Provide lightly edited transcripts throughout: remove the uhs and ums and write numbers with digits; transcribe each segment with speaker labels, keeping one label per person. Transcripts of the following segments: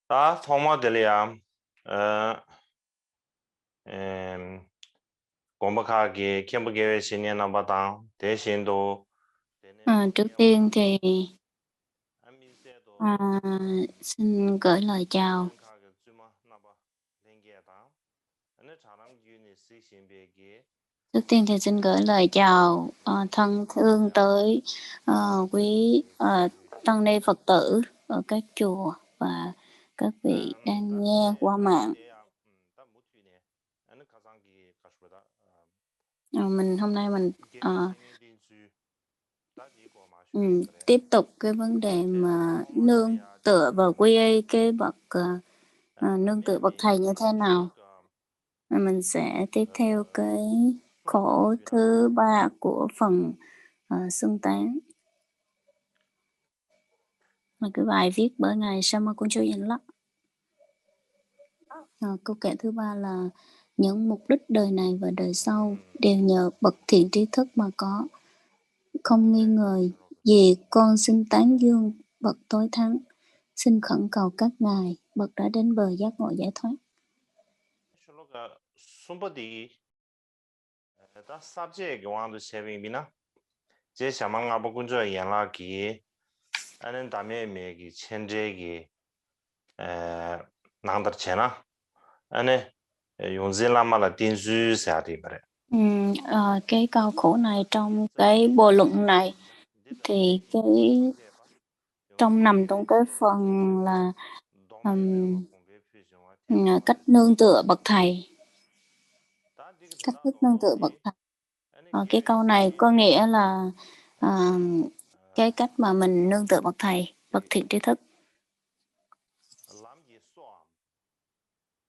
Speaker 1: 다 통화들이야. 어, 공부하기 캠프계획 신년 남바당 대신도
Speaker 2: Trước tiên thì xin gửi lời chào. Trước tiên thì xin gửi lời chào thân thương tới quý tăng ni Phật tử ở các chùa và các vị đang nghe qua mạng. Hôm nay mình tiếp tục cái vấn đề mà nương tựa vào quy y cái bậc nương tựa bậc thầy như thế nào. Mình sẽ tiếp theo cái khổ thứ 3 của phần xưng tán. Là cái bài viết bởi ngài Samakuncho Yanlak. Câu kệ thứ 3 là những mục đích đời này và đời sau đều nhờ bậc thiện tri thức mà có. Không nghi ngờ gì, con xin tán dương bậc tối thắng, xin khẩn cầu các ngài bậc đã đến bờ giác ngộ giải thoát.
Speaker 1: 다 삽제의 경황도 세빙이나 제 샤망아보 군저 연락이 아는 담에 매기 천재기 낭더체나 안에 용진라마 là tin dư sẽ đi bरे.
Speaker 2: Cái câu khổ này trong cái bộ luận này thì nằm trong cái phần là cách nương tựa bậc thầy, cách thức nương tựa bậc thầy. Cái câu này có nghĩa là cái cách mà mình nương tựa bậc thầy, bậc thiện tri thức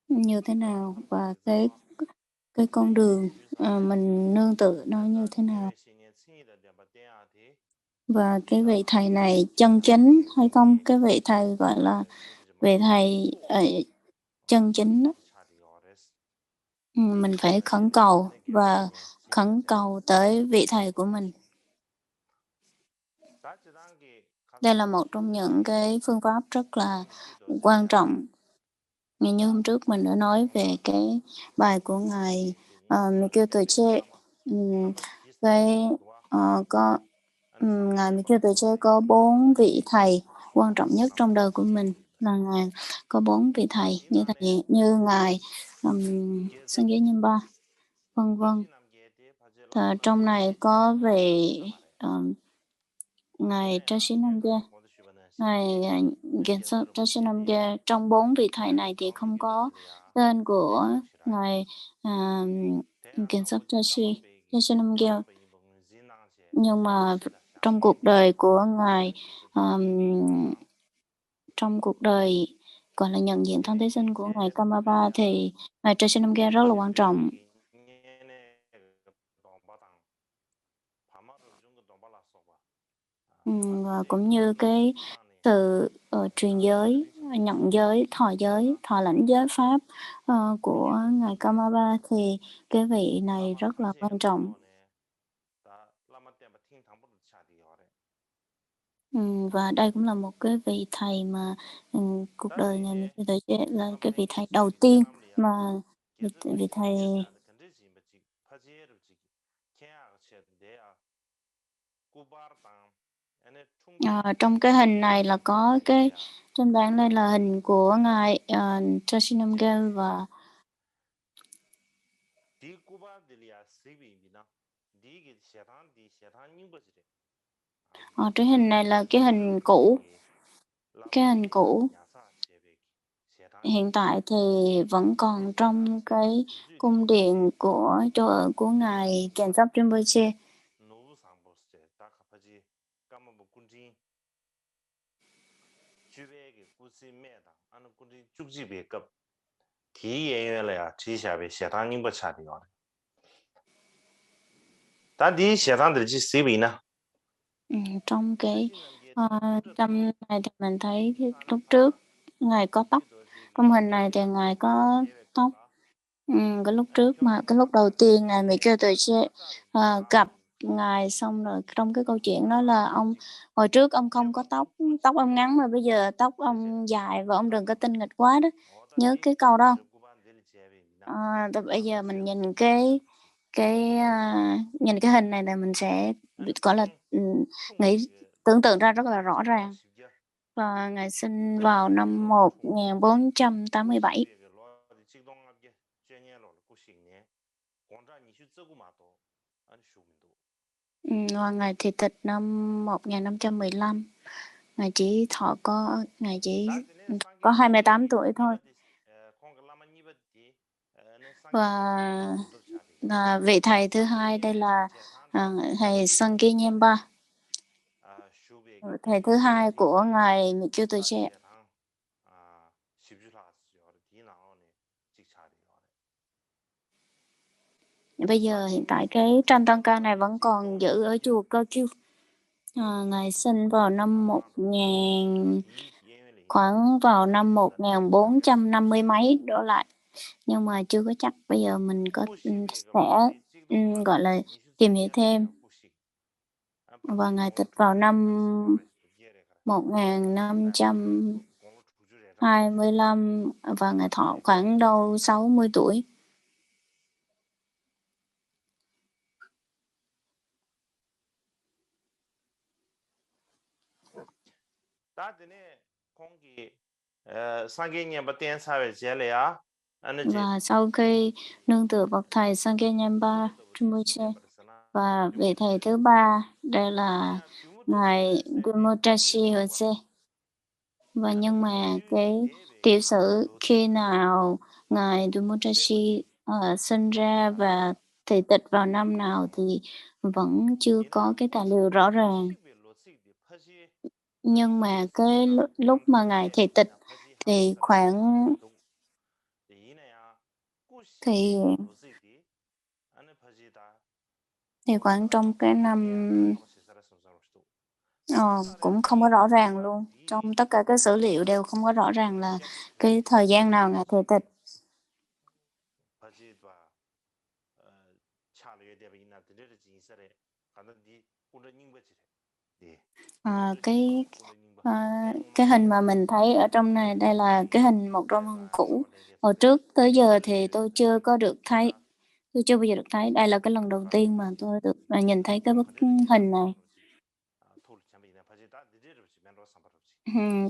Speaker 2: như thế nào, và cái con đường mình nương tựa nó như thế nào, và cái vị thầy này chân chính hay không. Cái vị thầy gọi là vị thầy chân chính đó. Mình phải khẩn cầu và khẩn cầu tới vị thầy của mình. Đây là một trong những cái phương pháp rất là quan trọng. Như hôm trước mình đã nói về cái bài của ngài Mikio Toche, ngài Mikio Toche có 4 vị thầy quan trọng nhất trong đời của mình. Là ngài có 4 vị thầy như ngài Sangye Nyingpa, vân vân. Trong này có về ngài Trashinamge, ngài Gensop Trashinamge. Trong 4 vị thầy này thì không có tên của ngài Gensop Trashinamge, nhưng mà trong cuộc đời của ngài, trong cuộc đời gọi là nhận diện thân thế sinh của ngài Karmapa thì ngài Trashinamge rất là quan trọng. Và cũng như cái sự truyền giới, nhận giới, thọ lãnh giới pháp của ngài Karmapa thì cái vị này rất là quan trọng. Và đây cũng là một cái vị thầy mà cuộc đời ngài là cái vị thầy đầu tiên mà vị thầy trong cái hình này là có cái trên bảng đây là hình của ngài Trashinamge và trên hình này là cái hình cũ. Hiện tại thì vẫn còn trong cái cung điện của chỗ ở của ngài Kensop Rinpoche. Trong cái trong này thì mình thấy lúc trước ngài có tóc, trong hình này thì ngài có tóc. Cái lúc trước mà cái lúc đầu tiên ngài Mikio Toche gặp ngài xong rồi trong cái câu chuyện đó là ông hồi trước ông không có tóc ông ngắn mà bây giờ tóc ông dài và ông đừng có tinh nghịch quá đó, nhớ cái câu đó. Bây giờ mình nhìn cái nhìn cái hình này là mình sẽ gọi là nghĩ tưởng tượng ra rất là rõ ràng. Và ngài sinh vào năm 1487. Và ngài thì tịch năm 1515. Ngài chỉ có 28 tuổi thôi. Và vị thầy thứ hai đây là thầy Sangye Nyemba, thầy thứ hai của ngài Mikyu Tuche. Bây giờ hiện tại cái tranh tăng ca này vẫn còn giữ ở chùa Cơ Kiêu. Ngài sinh vào năm khoảng vào năm 1450 mấy đổ lại, nhưng mà chưa có chắc. Bây giờ mình sẽ gọi là tìm hiểu thêm. Và ngài tịch vào năm 1525 và ngài thọ khoảng đâu 60 tuổi. Và sau khi nương tựa bậc thầy Sangye Nyemba Rinpoche và vị thầy thứ ba đây là ngài Gumotashi Hose. Và nhưng mà cái tiểu sử khi nào ngài Dumotashi sinh ra và thị tịch vào năm nào thì vẫn chưa có cái tài liệu rõ ràng. Nhưng mà cái lúc mà ngài thị tịch thì khoảng trong cái năm cũng không có rõ ràng luôn. Trong tất cả các sử liệu đều không có rõ ràng là cái thời gian nào ngài thị tịch. Cái hình mà mình thấy ở trong này đây là cái hình một trong hình cũ. Hồi trước tới giờ thì tôi chưa bao giờ được thấy. Đây là cái lần đầu tiên mà tôi được nhìn thấy cái bức hình này.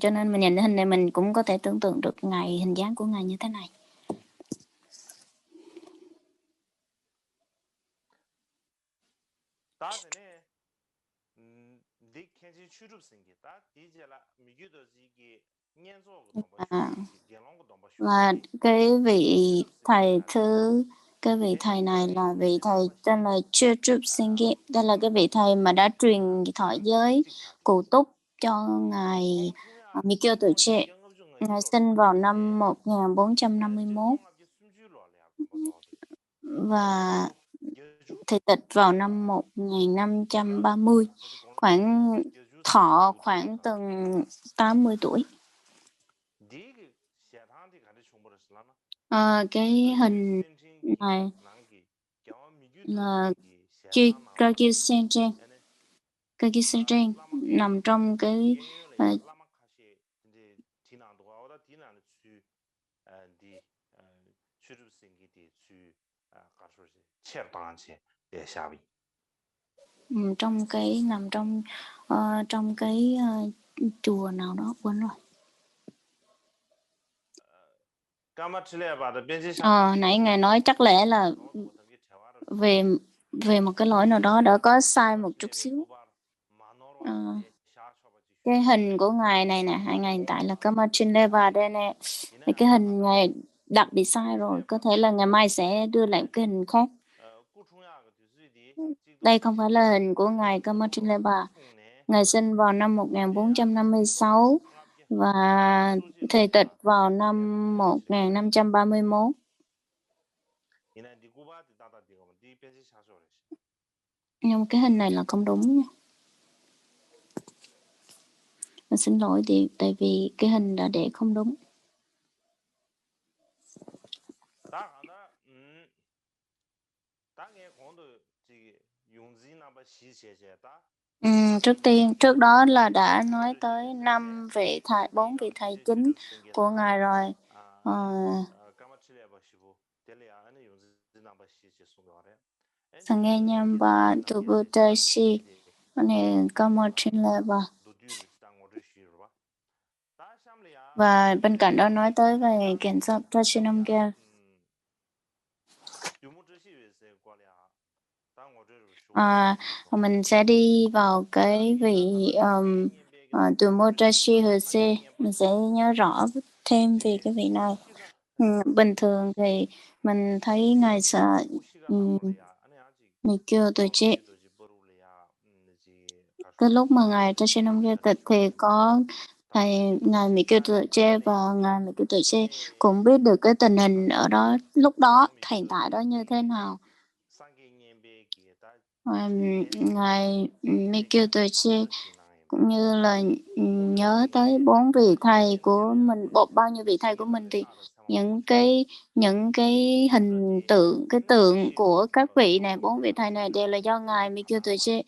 Speaker 2: Cho nên mình nhìn cái hình này mình cũng có thể tưởng tượng được hình dáng của ngài như thế này. Và cái vị thầy này là vị thầy tên là Chödrup Singye. Đây là cái vị thầy mà đã truyền thọ giới cụ túc cho ngài Mikyo Tuche. Ngài sinh vào năm 1451 và thị tịch vào năm 1530, thọ khoảng từng 80 tuổi. Cái hình này là Kagyu Senjen nằm trong cái nằm trong cái chùa nào đó quên rồi. Nãy ngài nói chắc lẽ là về một cái lỗi nào đó đã có sai một chút xíu. Cái hình của ngài này nè, ngài hiện tại là Kamachin Leva đây nè. Thì cái hình ngài đặt bị sai rồi, có thể là ngày mai sẽ đưa lại cái hình khác. Đây không phải là hình của ngài Kamachin Leva. Ngài sinh vào năm 1456 và thị tịch vào năm 1531. Nhưng cái hình này là không đúng nha. Mình xin lỗi tại vì cái hình đã để không đúng. Trước đó là đã nói tới 5 vị thầy, 4 vị thầy chính của Ngài rồi. Sangye Nyamba Tubutashi này Kamochinleva. Và bên cạnh đó nói tới về kiến thức Tashinamgya. Mình sẽ đi vào cái vị Tumotashi Hose, mình sẽ nhớ rõ thêm về cái vị này. Bình thường thì mình thấy Ngài sẽ Mikyo Tochi. Cái lúc mà Ngài Tashinamgya tịch thì có thầy Ngài Mikyo Tochi và Ngài Mikyo Tochi cũng biết được cái tình hình ở đó lúc đó hiện tại đó như thế nào. Ngài Mikyo Tochi cũng như là nhớ tới 4 vị thầy của mình, bao nhiêu vị thầy của mình thì những cái hình tượng, cái tượng của các vị này, 4 vị thầy này đều là do Ngài Mikyo Tochi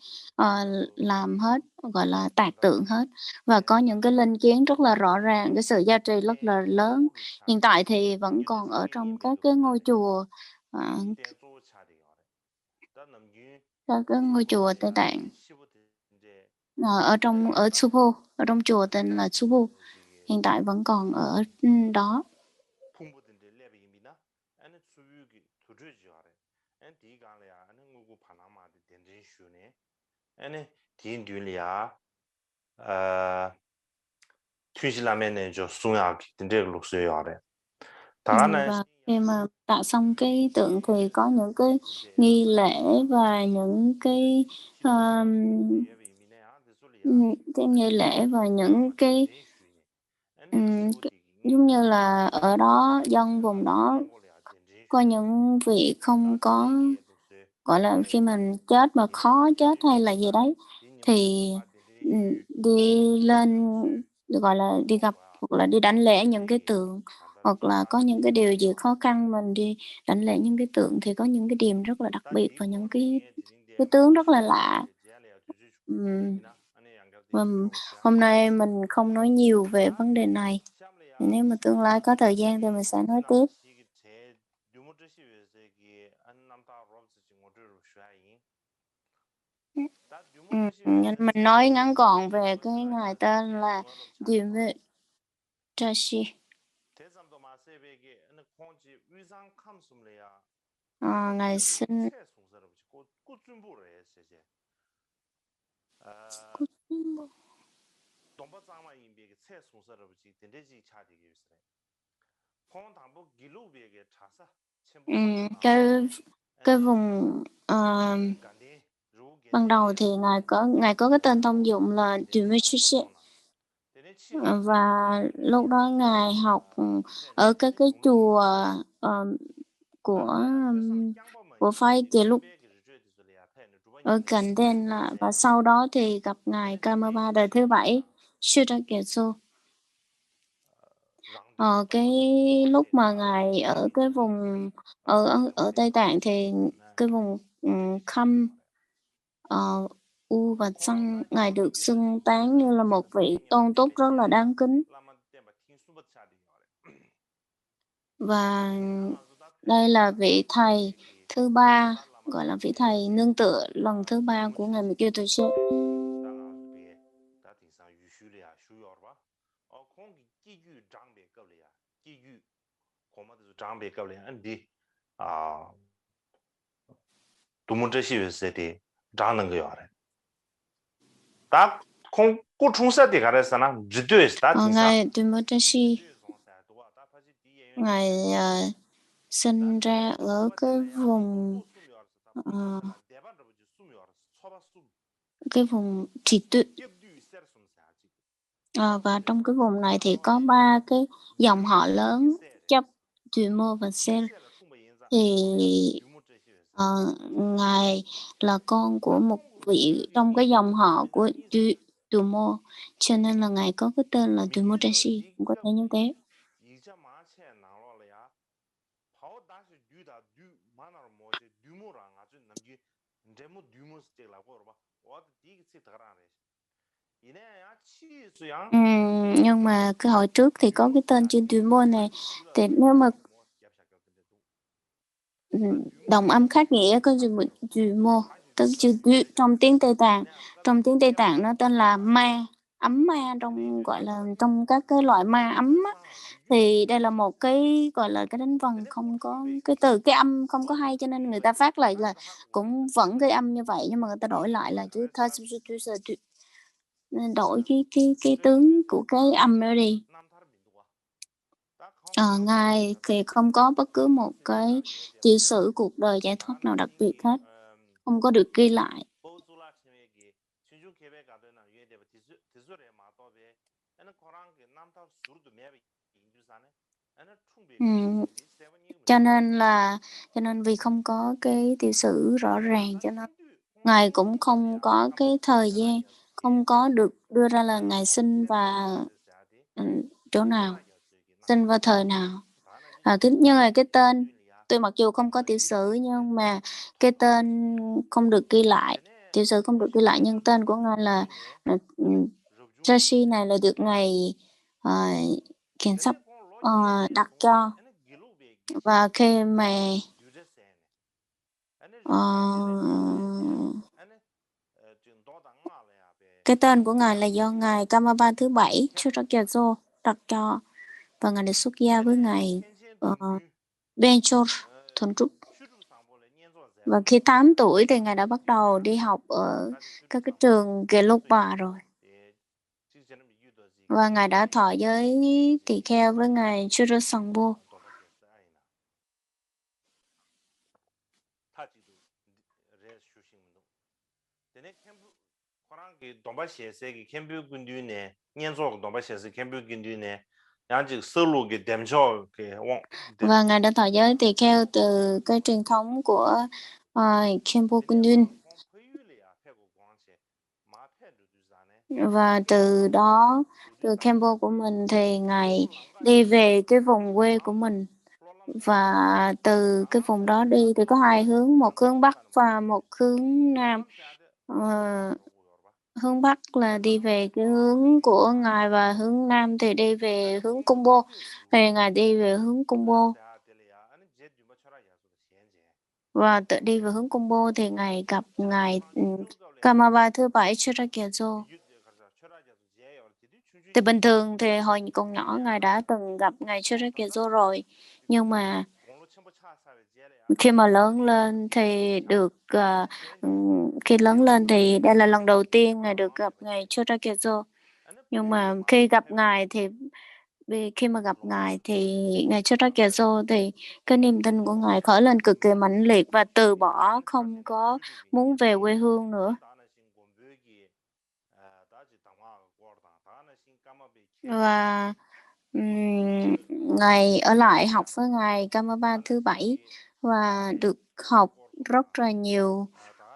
Speaker 2: làm hết, gọi là tạc tượng hết, và có những cái linh kiến rất là rõ ràng, cái sự giá trị rất là lớn. Hiện tại thì vẫn còn ở trong các cái ngôi chùa, các cái ngôi chùa Tây Tạng, ở Supo, ở trong chùa tên là Supo, hiện tại vẫn còn ở đó. Và khi mà tạo xong cái tượng thì có những cái nghi lễ và những cái nghi lễ và những cái giống như là ở đó dân vùng đó có những vị không có, gọi là khi mình chết mà khó chết hay là gì đấy thì đi lên, gọi là đi gặp hoặc là đi đảnh lễ những cái tượng, hoặc là có những cái điều gì khó khăn mình đi đảnh lễ những cái tượng thì có những cái điểm rất là đặc biệt và những cái tướng rất là lạ. Và hôm nay mình không nói nhiều về vấn đề này. Nếu mà tương lai có thời gian thì mình sẽ nói tiếp. Mình nói ngắn gọn về cái ngài tên là Dimitashi. Ngài sinh cái vùng ban đầu thì ngài có cái tên thông dụng là Dimitashi, và lúc đó ngài học ở cái chùa của phái Kỷ Lục ở gần tên là, và sau đó thì gặp ngài Karmapa đời thứ 7 Shuddha. Cái lúc mà ngài ở cái vùng ở Tây Tạng thì cái vùng Khăm U và Xăng, ngài được xưng tán như là một vị tôn túc rất là đáng kính. Và đây là vị thầy thứ 3, gọi là vị thầy nương tựa lần thứ 3 của ngài Mikyo Toshi. Ngài Tumotashi, ngài sinh ra ở cái vùng Trì Tự, và trong cái vùng này thì có 3 cái dòng họ lớn, Chấp, Tumo và Sel. Thì ngài là con của một vị trong cái dòng họ của Tumo, cho nên là ngài có cái tên là Tumotashi, cũng có thể như thế. Nhưng mà cái hồi trước thì có cái tên chữ Dumont này, thì nếu mà đồng âm khác nghĩa có Dumont, tức chữ trong tiếng Tây Tạng. Trong tiếng Tây Tạng nó tên là ma, ấm ma, trong gọi là trong các cái loại ma ấm á. Thì đây là một cái gọi là cái đánh vần không có cái từ, cái âm không có hay, cho nên người ta phát lại là cũng vẫn cái âm như vậy, nhưng mà người ta đổi lại là chữ đổi cái tướng của cái âm đó đi. Ngài thì không có bất cứ một cái tiểu sử cuộc đời giải thoát nào đặc biệt hết, không có được ghi lại. Cho nên vì không có cái tiểu sử rõ ràng, cho nên Ngài cũng không có cái thời gian, không có được đưa ra là Ngài sinh vào chỗ nào, sinh vào thời nào. Nhưng mà cái tên, tuy mặc dù không có tiểu sử nhưng mà cái tên không được ghi lại, tiểu sử không được ghi lại, nhưng tên của Ngài là Rashi này là được Ngài Kiến Sắp đặt cho. Và khi mà cái tên của Ngài là do Ngài Kamapa thứ 7 Churakyazo đặt cho, và Ngài được xuất gia với Ngài Benchor Thuần Trúc. Và khi 8 tuổi thì Ngài đã bắt đầu đi học ở các cái trường Gelugpa rồi. Và Ngài đã thọ giới tỳ kheo với Ngài Churasangpo. Và Ngài đã thọ giới tỳ kheo từ cái truyền thống của Khenpo Kundun. Và từ đó, từ Khenpo của mình thì Ngài đi về cái vùng quê của mình. Và từ cái vùng đó đi thì có hai hướng, một hướng Bắc và một hướng Nam. Hướng Bắc là đi về cái hướng của Ngài, và hướng Nam thì đi về hướng Kumbo. Thì Ngài đi về hướng Kumbo. Và tự đi về hướng Kumbo thì Ngài gặp Ngài Kamapa thứ 7 Churakyazo. Thì bình thường thì hồi còn nhỏ Ngài đã từng gặp Ngài Churakyazo rồi, nhưng mà khi mà lớn lên thì khi lớn lên thì đây là lần đầu tiên Ngài được gặp Ngài Churakyazo. Nhưng mà khi gặp Ngài thì khi mà gặp Ngài thì Ngài Churakyazo thì cái niềm tin của Ngài khởi lên cực kỳ mãnh liệt và từ bỏ, không có muốn về quê hương nữa. Và Ngài ở lại học với Ngài Kamapa thứ 7 và được học rất là nhiều,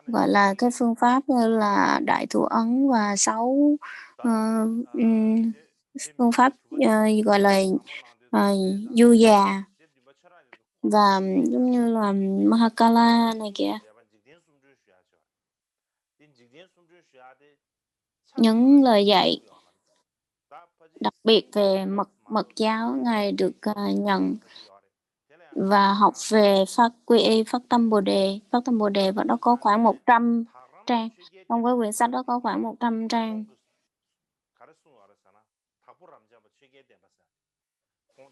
Speaker 2: gọi là cái phương pháp như là Đại Thủ Ấn và 6 phương pháp gọi là du già, và giống như là Mahakala này kìa. Những lời dạy đặc biệt về mật giáo Ngài được nhận và học về phát quy y, phát tâm Bồ đề, và đó có khoảng 100 trang. Trong cái quyển sách đó có khoảng 100 trang.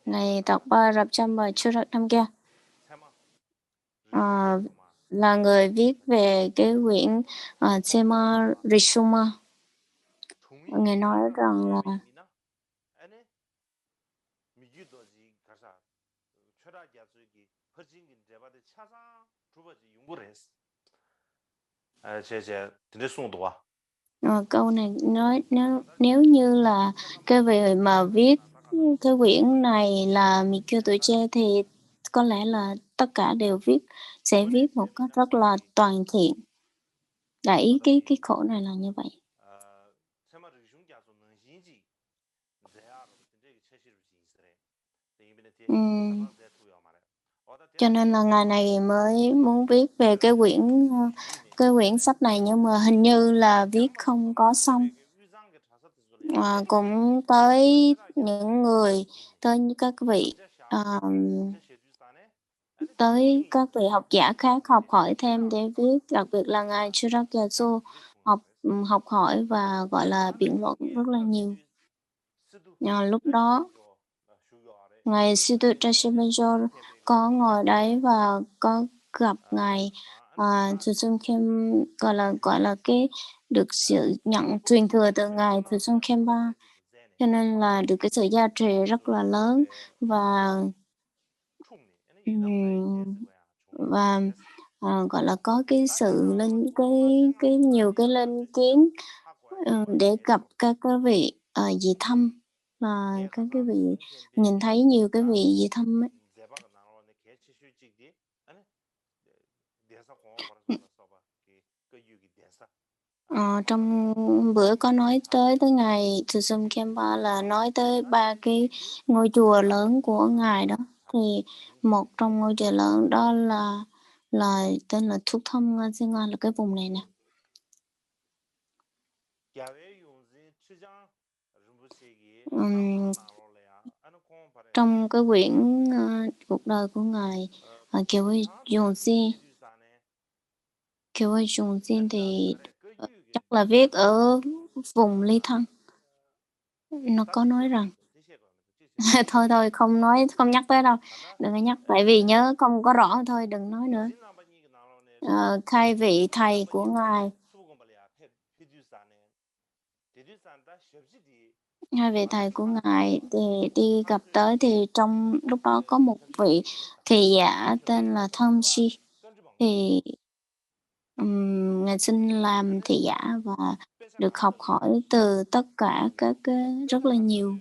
Speaker 2: Ngài đọc Rabchamba Churak năm kia là người viết về cái quyển Sema Risuma. Ngài nói rằng là câu này nói nếu như là cái vị mà viết cái quyển này là Mikyo Tuổi Trẻ thì có lẽ là tất cả đều sẽ viết một cách rất là toàn thiện. Ý cái khổ này là như vậy. Cho nên là ngài này mới muốn viết về cái quyển sách này, nhưng mà hình như là viết không có xong. Cũng tới những người, tới các vị tới các vị học giả khác học hỏi thêm để viết, đặc biệt là ngài Chirakyatsu học hỏi và gọi là biện luận rất là nhiều. Lúc đó ngài Situ Trashimensho có ngồi đấy và có gặp ngài Tsusum Khem, gọi là cái được sự nhận truyền thừa từ ngài Tsusum Khenpa, cho nên là được cái sự gia trì rất là lớn và và gọi là có cái sự lên cái nhiều cái lên kiến để gặp các cái vị dị thâm, là các cái vị nhìn thấy nhiều cái vị dị thâm ấy. Trong bữa có nói tới ngài Tsusum Khenpa là nói tới 3 cái ngôi chùa lớn của ngài đó, thì một trong ngôi chùa lớn đó là tên là Thúc Thông Nga, là cái vùng này nè. Trong cái quyển cuộc đời của ngài Kiều Huy Dùng Xin thì chắc là viết ở vùng Ly Thân. Nó có nói rằng thôi không nói, không nhắc tới đâu, đừng có nhắc, tại vì nhớ không có rõ, thôi đừng nói nữa. Khai vị thầy của ngài, hai vị thầy của ngài thì đi gặp tới, thì trong lúc đó có một vị thị giả tên là Thông Si, thì ngài xin làm thị giả và được học hỏi từ tất cả các cái rất là nhiều.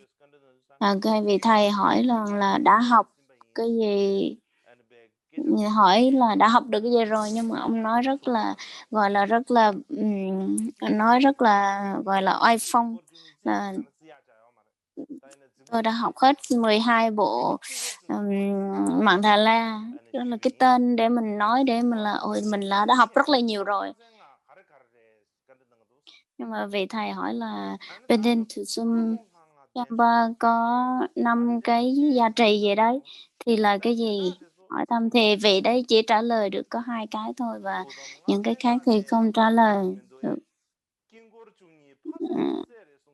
Speaker 2: Cái vị thầy hỏi là đã học cái gì, hỏi là đã học được cái gì rồi, nhưng mà ông nói rất là nói rất là gọi là oai phong, là tôi đã học hết 12 bộ Mạng Thà La, đó là cái tên để mình nói, để mình là mình là đã học rất là nhiều rồi. Nhưng mà vị thầy hỏi là bên trên Tsusum Khenpa có 5 cái giá trị gì đấy thì là cái gì, hỏi thăm, thì vị đấy chỉ trả lời được có 2 cái thôi, và những cái khác thì không trả lời được.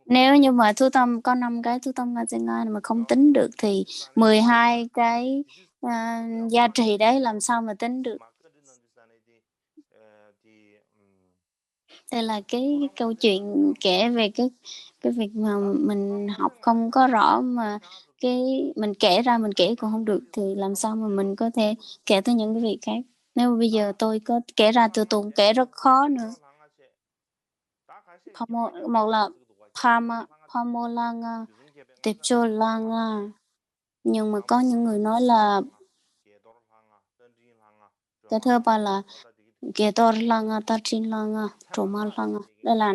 Speaker 2: Nếu như mà thu tâm có 5 cái thu tâm Ngazenga mà không tính được thì 12 cái giá trị đấy làm sao mà tính được. Đây là cái câu chuyện kể về cái việc mà mình học không có rõ, mà cái mình kể ra mình kể còn không được thì làm sao mà mình có thể kể tới những cái việc khác. Nếu bây giờ tôi có kể ra từ tụng kể rất khó nữa. Một là Pamolanga, Tepcholanga, nhưng mà có những người nói là cái thứ ba là Gedorlanga, Tachinlanga, Tromalanga. Đây là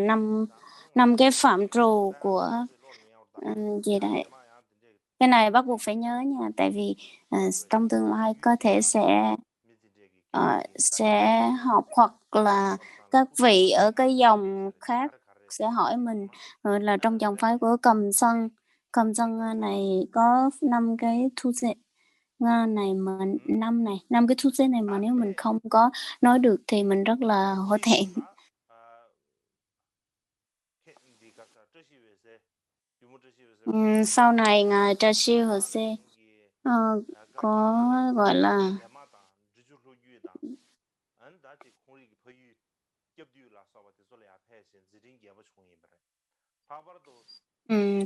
Speaker 2: năm cái phạm trù của gì đấy. Cái này bắt buộc phải nhớ nha, tại vì trong tương lai có thể sẽ học, hoặc là các vị ở cái dòng khác sẽ hỏi mình là trong dòng phái của Cầm Sân này có 5 cái thu xệ Nga này, mà năm cái thu xếp này mà nếu mình không có nói được thì mình rất là hổ thẹn. Sau này ngài Tashi Hose có gọi là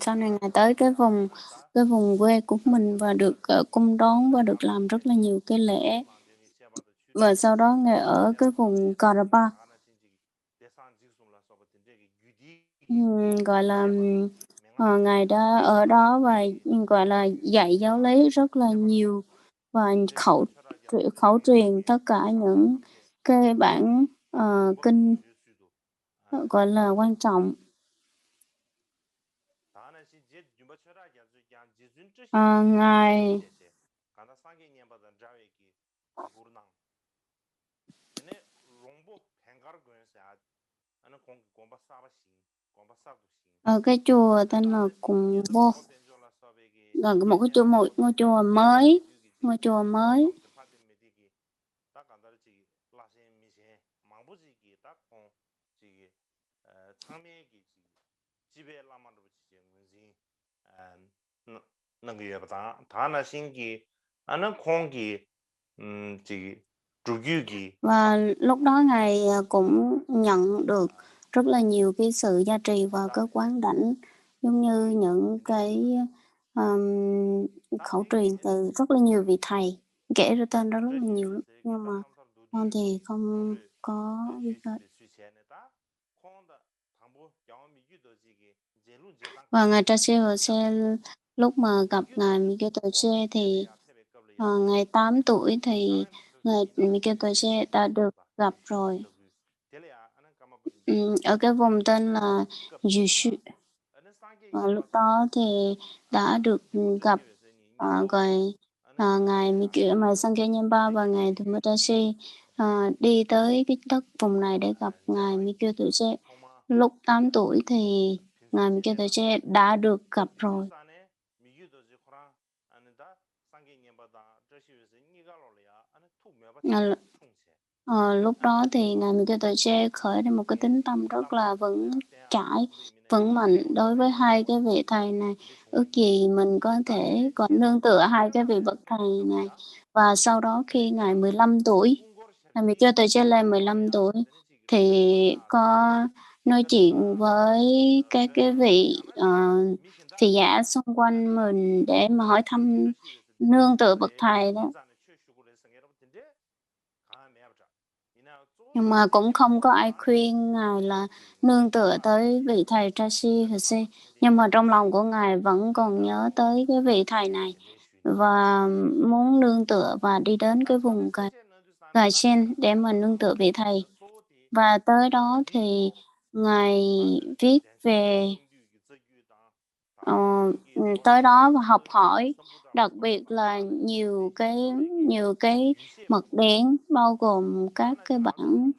Speaker 2: sau này ngài tới cái vùng quê của mình và được cung đón và được làm rất là nhiều cái lễ, và sau đó ngài ở cái vùng Karaba, gọi là ngài đã ở đó và gọi là dạy giáo lý rất là nhiều, và khẩu truyền tất cả những cái bản kinh gọi là quan trọng. Ngài Ở cái chùa tên là Cùng Bô, là một cái chùa, một ngôi chùa mới, ngôi chùa mới. Và lúc đó Ngài cũng nhận được rất là nhiều cái sự gia trì vào cái quán đảnh, giống như những cái khẩu truyền từ rất là nhiều vị thầy, kể ra tên đó rất là nhiều lắm, nhưng mà con thì không có biết hết. Và Ngài Tashi Hosea lúc mà gặp Ngài Mikitoche thì ngày 8 tuổi thì Ngài Mikitoche đã được gặp rồi. Ở cái vùng tên là Yushu. Lúc đó thì đã được gặp rồi ngài Sankya Nyemba và ngài Thumatashi đi tới cái đất vùng này để gặp ngài Mikyo Tuche. Lúc 8 tuổi thì ngài Mikyo Tuche đã được gặp rồi. Lúc đó thì ngài Mikyo Tuche khởi ra một cái tính tâm rất là vững chãi, vững mạnh đối với hai cái vị thầy này. Ước gì mình có thể còn nương tựa hai cái vị bậc thầy này. Và sau đó khi ngài 15 tuổi, ngài Mikyo Tuche lên 15 tuổi thì có nói chuyện với các cái vị thị giả xung quanh mình để mà hỏi thăm nương tựa bậc thầy đó. Nhưng mà cũng không có ai khuyên ngài là nương tựa tới vị thầy Tashi Hosea, nhưng mà trong lòng của ngài vẫn còn nhớ tới cái vị thầy này và muốn nương tựa và đi đến cái vùng Gài Sen để mà nương tựa vị thầy. Và tới đó thì ngài viết về tới đó và học hỏi, đặc biệt là nhiều cái mật điển, bao gồm các cái bản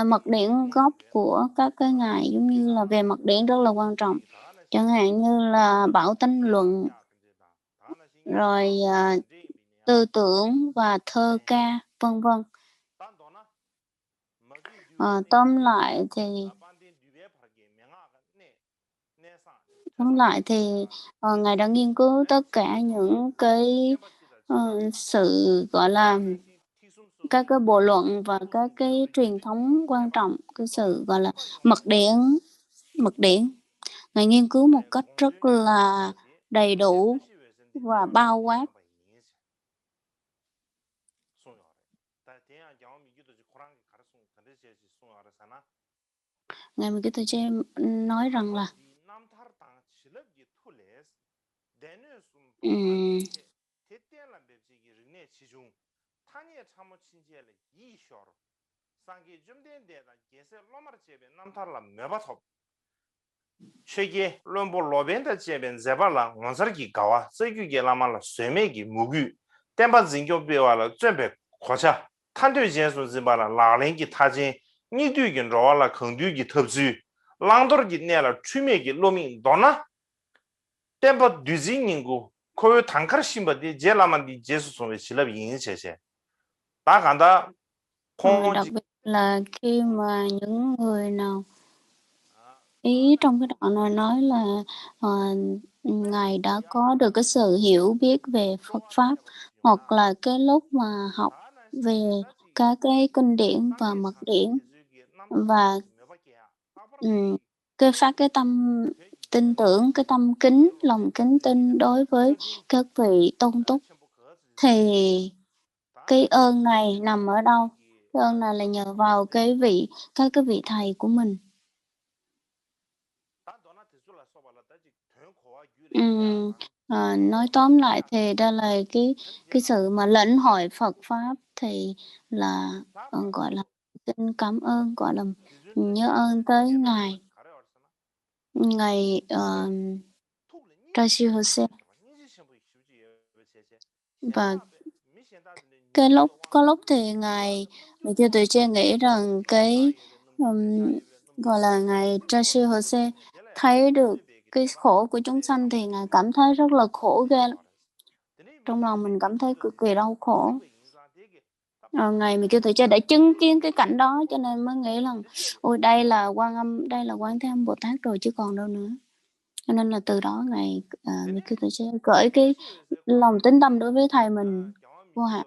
Speaker 2: mật điển gốc của các cái ngài, giống như là về mật điển rất là quan trọng, chẳng hạn như là Bảo Tánh Luận, rồi tư tưởng và thơ ca, vân vân. Tóm lại thì ngài đã nghiên cứu tất cả những cái sự gọi là các cái bộ luận và các cái truyền thống quan trọng, cái sự gọi là mật điển. Ngài nghiên cứu một cách rất là đầy đủ và bao quát. Ngài Mikitoche nói rằng là
Speaker 1: 최기 롬보 로벤다 제벤 제발라 원서기 가와 세규게 라말라 쇠메기 무규 템바 징교 비와라 전배 고차 탄도 제수 지발라 라랭기 타진 니두긴 로알라 컨두기 텁주 랑도르기 내라 추메기 로밍 도나 템바 뒤징닝고 코요 단카르 심바디 제라만디 제수 소메 실럽 인체세 다 간다
Speaker 2: đặc biệt là khi mà những người nào ý trong cái đoạn này nói là ngài đã có được cái sự hiểu biết về Phật pháp, hoặc là cái lúc mà học về các cái kinh điển và mật điển, và cái phát cái tâm tin tưởng, cái tâm kính, lòng kính tin đối với các vị tôn túc, thì cái ơn này nằm ở đâu? Cái ơn này là nhờ vào các cái vị thầy của mình. Nói tóm lại thì đây là cái sự mà lĩnh hội Phật pháp thì là gọi là xin cảm ơn, gọi là nhớ ơn tới ngài Tashi Hosea. Và có lúc thì ngài mình kêu tuổi trẻ nghĩ rằng gọi là ngài Tracy Jose thấy được cái khổ của chúng sanh thì ngài cảm thấy rất là khổ ghê. Trong lòng mình cảm thấy cực kỳ đau khổ. Ngài mình kêu tuổi trẻ đã chứng kiến cái cảnh đó cho nên mới nghĩ rằng ôi đây là Quan Thế Âm Bồ Tát rồi chứ còn đâu nữa. Cho nên là từ đó ngài mình kêu tuổi trẻ cởi cái lòng tín tâm đối với thầy mình vô hạn.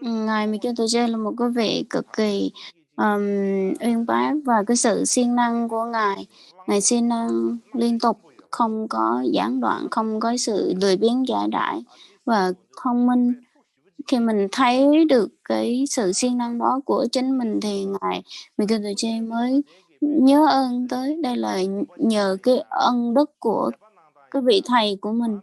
Speaker 2: Ngài mình kêu tuổi trẻ là một cái vị cực kỳ uyên bác, và cái sự siêng năng của ngài siêng năng liên tục, không có gián đoạn, không có sự lười biếng dễ dãi và thông minh. Khi mình thấy được cái sự siêng năng đó của chính mình thì ngài mình kêu tuổi trẻ mới nhớ ơn tới đây là nhờ cái ân đức của cái vị thầy của mình.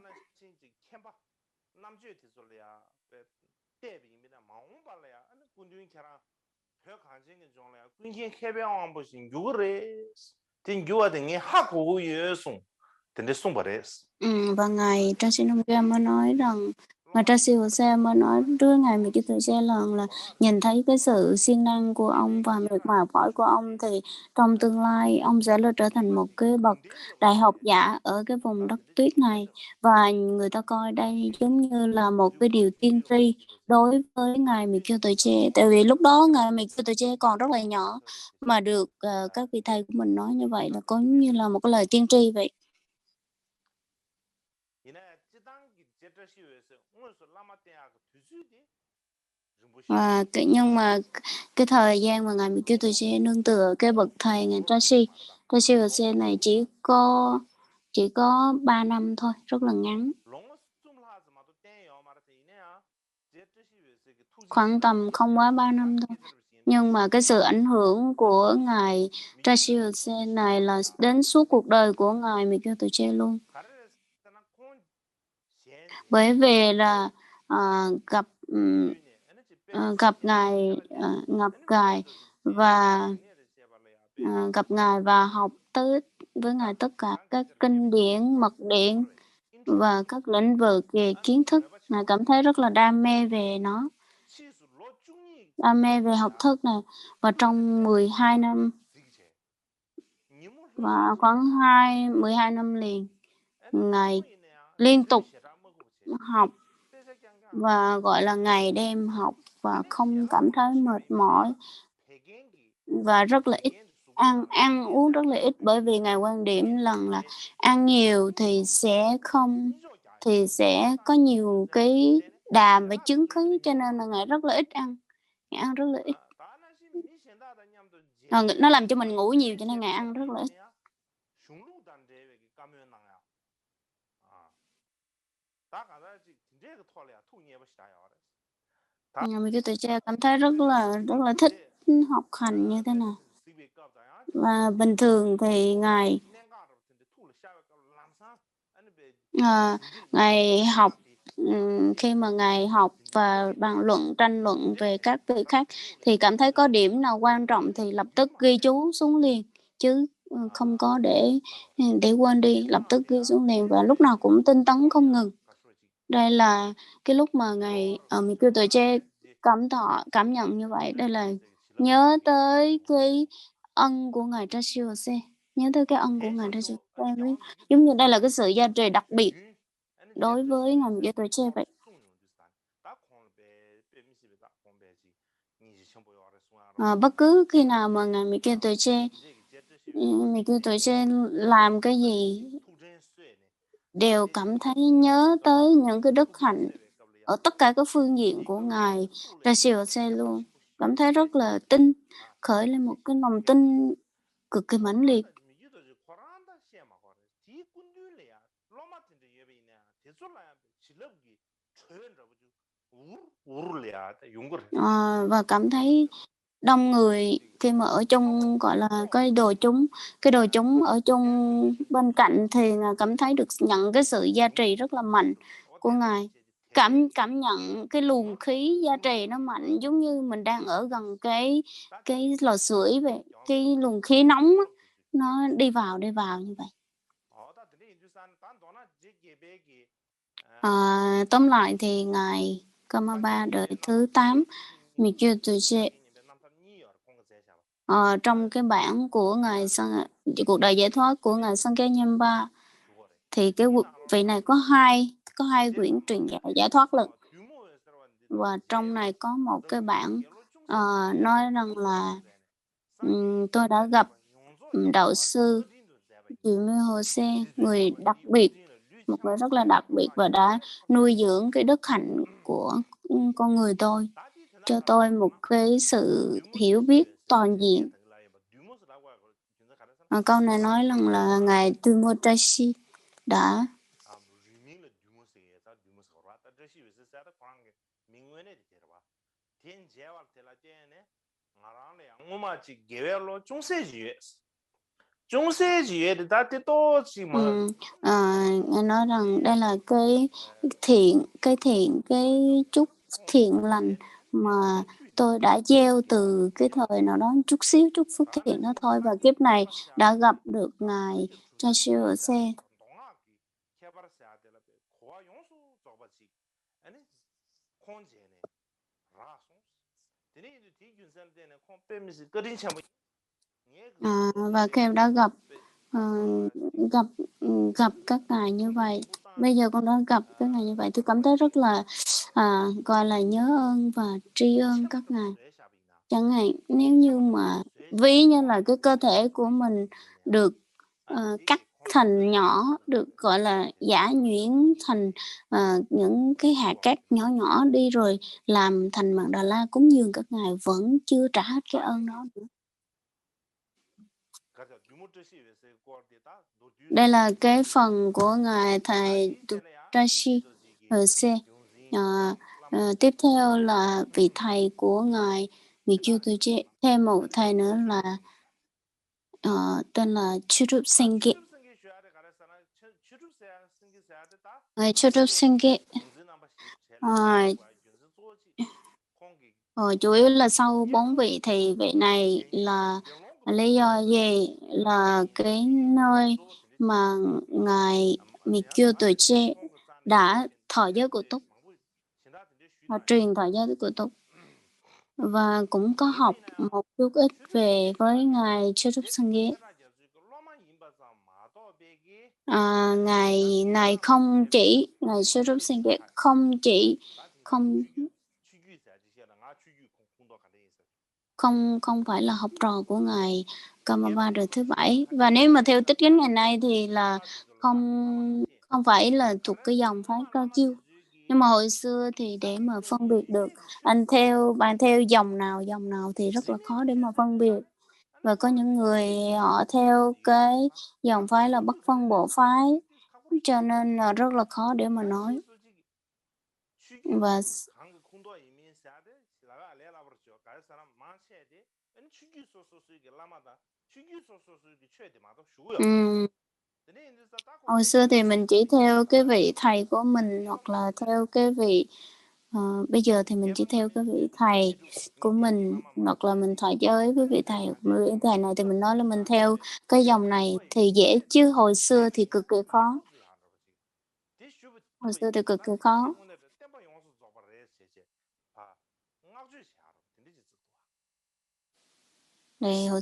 Speaker 2: Và ngài Tracy mới nói rằng ngài Tracy mới nói trước ngài mình cái tuổi trẻ lần là nhìn thấy cái sự siêng năng của ông và miệt mài giỏi của ông thì trong tương lai ông sẽ trở thành một cái bậc đại học giả ở cái vùng đất tuyết này, và người ta coi đây giống như là một cái điều tiên tri đối với ngài mình kêu tuổi trẻ. Tại vì lúc đó ngài mình kêu tuổi trẻ còn rất là nhỏ mà được các vị thầy của mình nói như vậy là có như là một cái lời tiên tri vậy. Nhưng mà cái thời gian mà ngài bị kêu tôi sẽ nương tựa cái bậc thầy ngài Tracy này chỉ có 3 năm thôi, rất là ngắn, khoảng tầm không quá 3 năm thôi. Nhưng mà cái sự ảnh hưởng của ngài Tracy này là đến suốt cuộc đời của ngài Michael Tuche luôn. Bởi vì là gặp ngài và học tới với ngài tất cả các kinh điển, mật điển và các lĩnh vực về kiến thức. Ngài cảm thấy rất là đam mê về nó, đam mê về học thức này, và trong 12 năm và khoảng 12 năm liền ngài liên tục học và gọi là ngày đêm học và không cảm thấy mệt mỏi, và rất là ít ăn uống rất là ít, bởi vì ngài quan điểm rằng là ăn nhiều thì sẽ có nhiều cái đàm và chứng khí, cho nên là ngài rất là ít ăn, ngài ăn rất là ít. Nó làm cho mình ngủ nhiều cho nên ngài ăn rất là ít. Mình cái tuổi trẻ cảm thấy rất là thích học hành như thế nào. Và bình thường thì ngài học, khi mà ngài học và bàn luận tranh luận về các vị khác thì cảm thấy có điểm nào quan trọng thì lập tức ghi chú xuống liền, chứ không có để quên đi, lập tức ghi xuống liền và lúc nào cũng tinh tấn không ngừng. Đây là cái lúc mà ngài mình kêu tuổi trẻ cảm nhận như vậy. Đây là nhớ tới cái ân của ngài Tracy Jose, nhớ tới cái ân của ngài Tracy Jose, giống như đây là cái sự gia trì đặc biệt đối với ngài mình kêu tuổi trẻ vậy. Bất cứ khi nào mà ngài mình kêu tuổi trẻ làm cái gì đều cảm thấy nhớ tới những cái đức hạnh ở tất cả các phương diện của ngài Tracy Jose luôn, cảm thấy rất là khởi lên một cái lòng tin cực kỳ mãnh liệt. Và cảm thấy đông người khi mà ở trong gọi là cái đồ chúng ở trong bên cạnh thì cảm thấy được nhận cái sự gia trì rất là mạnh của ngài, cảm nhận cái luồng khí gia trì nó mạnh, giống như mình đang ở gần cái lò sưởi vậy, cái luồng khí nóng á, nó đi vào như vậy. Tóm lại thì ngài Karmapa đời thứ 8 Mikyu Tuje trong cái bản của ngài cuộc đời giải thoát của ngài Sankhya thì cái vị này có hai quyển truyền giải thoát lực, và trong này có một cái bản nói rằng là tôi đã gặp đạo sư Jimmy Jose, người đặc biệt, một người rất là đặc biệt, và đã nuôi dưỡng cái đức hạnh của con người tôi, cho tôi một cái sự hiểu biết toàn diện. Câu này nói rằng là ngài Tumotashi đã ngài nói rằng đây là cái chút thiện lành mà tôi đã gieo từ cái thời nào đó, chút xíu chút phước thiện đó thôi, và kiếp này đã gặp được ngài Chashio Se. Và khi em đã gặp các ngài như vậy, bây giờ con đã gặp các ngài như vậy, tôi cảm thấy rất là gọi là nhớ ơn và tri ân các ngài. Chẳng hạn nếu như mà ví như là cái cơ thể của mình được cắt thành nhỏ, được gọi là giã nhuyễn thành những cái hạt cát nhỏ nhỏ đi, rồi làm thành màn Đà La cúng dường các ngài, vẫn chưa trả hết cái ơn đó nữa. Đây là cái phần của ngài thầy Tashi C. Tiếp theo là vị thầy của ngài Mikyu Tuje. Thêm một thầy nữa là tên là Churup Sengye. Ngài Churup Sengye chủ yếu là sau 4 vị thì vị này là lý do gì? Là cái nơi mà ngài Mikyu Tuje đã thọ giới của túc, họ truyền thọ giới của túc, và cũng có học một chút ít về với ngài Churup Sengye. Ngài này ngài Churup Sengye không phải là học trò của ngài Karmapa đời thứ 7, và nếu mà theo tích kính ngày nay thì là không phải là thuộc cái dòng phái Cao Chiêu. Nhưng mà hồi xưa thì để mà phân biệt được bạn theo dòng nào thì rất là khó để mà phân biệt. Và có những người họ theo cái dòng phái là Bắc Phân Bộ phái, cho nên là rất là khó để mà nói. Và hồi xưa thì mình chỉ theo cái vị thầy của mình, hoặc là theo cái vị bây giờ thì mình chỉ theo cái vị thầy của mình, hoặc là mình thọ giới với vị thầy này, thì mình nói là mình theo cái dòng này thì dễ, chứ hồi xưa thì cực kỳ khó. Hồi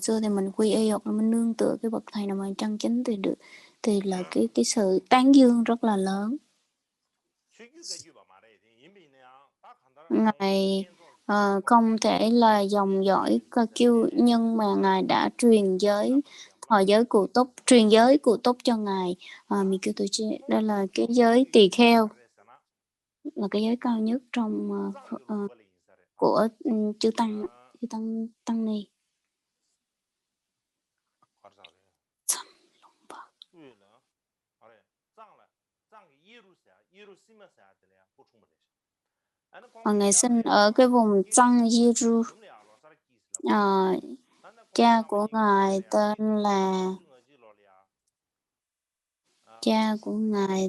Speaker 2: xưa thì mình quy y, hoặc là mình nương tựa cái bậc thầy nào mà chân chính thì là cái sự tán dương rất là lớn. Ngài không thể là dòng dõi Kagyu, nhưng mà ngài đã truyền giới thọ giới cụ túc, cho ngài Mikyu Tuje. Đây là cái giới tỳ kheo, là cái giới cao nhất trong của chư tăng ni. Ngài sinh ở cái vùng Zhang Yiru. Cha của ngài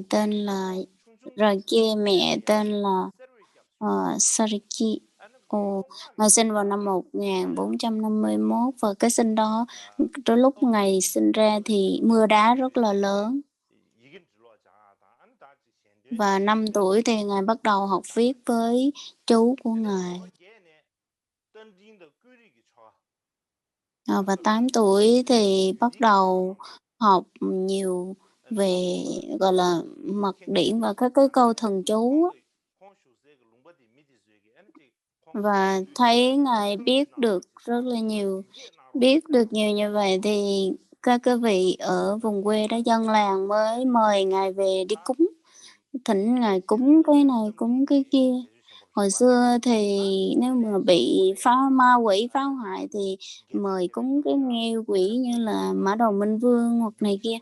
Speaker 2: tên là Rage, mẹ tên là Sariki. Ngài sinh vào năm 1451 và cái sinh đó, tới lúc Ngài sinh ra thì mưa đá rất là lớn. Và 5 tuổi thì Ngài bắt đầu học viết với chú của Ngài. Và 8 tuổi thì bắt đầu học nhiều về, gọi là, mật điển và các cái câu thần chú. Và thấy Ngài biết được rất là nhiều, biết được nhiều như vậy thì các cái vị ở vùng quê đó, dân làng mới mời Ngài về đi cúng, thỉnh Ngài cúng cái này, cúng cái kia. Hồi xưa thì nếu mà bị ma quỷ phá hoại thì mời cúng cái nghêu quỷ như là Mã Đầu Minh Vương hoặc này kia.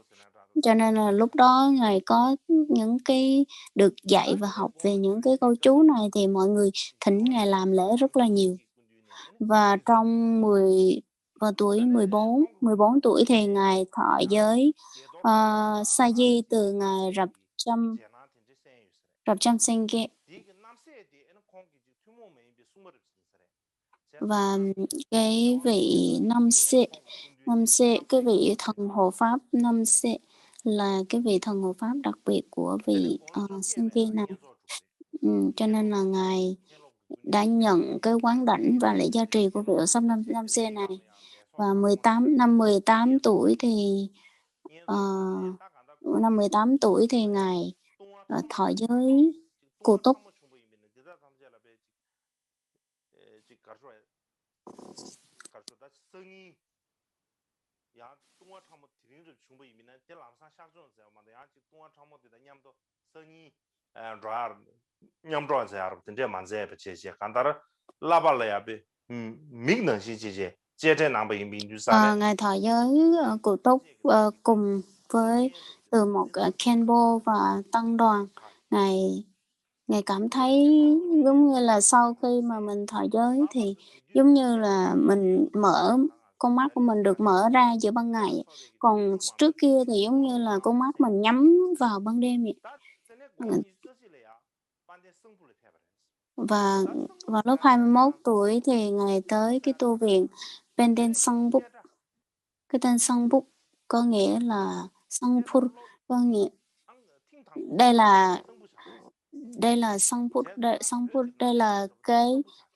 Speaker 2: Cho nên là lúc đó Ngài có những cái được dạy và học về những cái câu chú này thì mọi người thỉnh Ngài làm lễ rất là nhiều. Và trong vào tuổi 14 tuổi thì Ngài thọ giới sa di từ Ngài Rập Cham Singh. Và cái vị năm xê, cái vị thần hộ pháp năm xê là cái vị thần hộ pháp đặc biệt của vị Singh này. Cho nên là Ngài đã nhận cái quán đảnh và lễ gia trì của vị ở sông năm xê này. Và 18 tuổi thì năm 18 tuổi thì Ngài thọ giới cụ túc. Ngài thọ giới cụ túc cùng với từ một Khenpo và tăng đoàn. Ngài cảm thấy giống như là sau khi mà mình thọ giới thì giống như là mình con mắt của mình được mở ra giữa ban ngày, còn trước kia thì giống như là con mắt mình nhắm vào ban đêm vậy. Và vào lúc 21 tuổi thì Ngài tới cái tu viện Penden Sangbuk. Cái tên Sangbuk có nghĩa là Sangpur, có nghĩa đây là Sangpur, đây là cái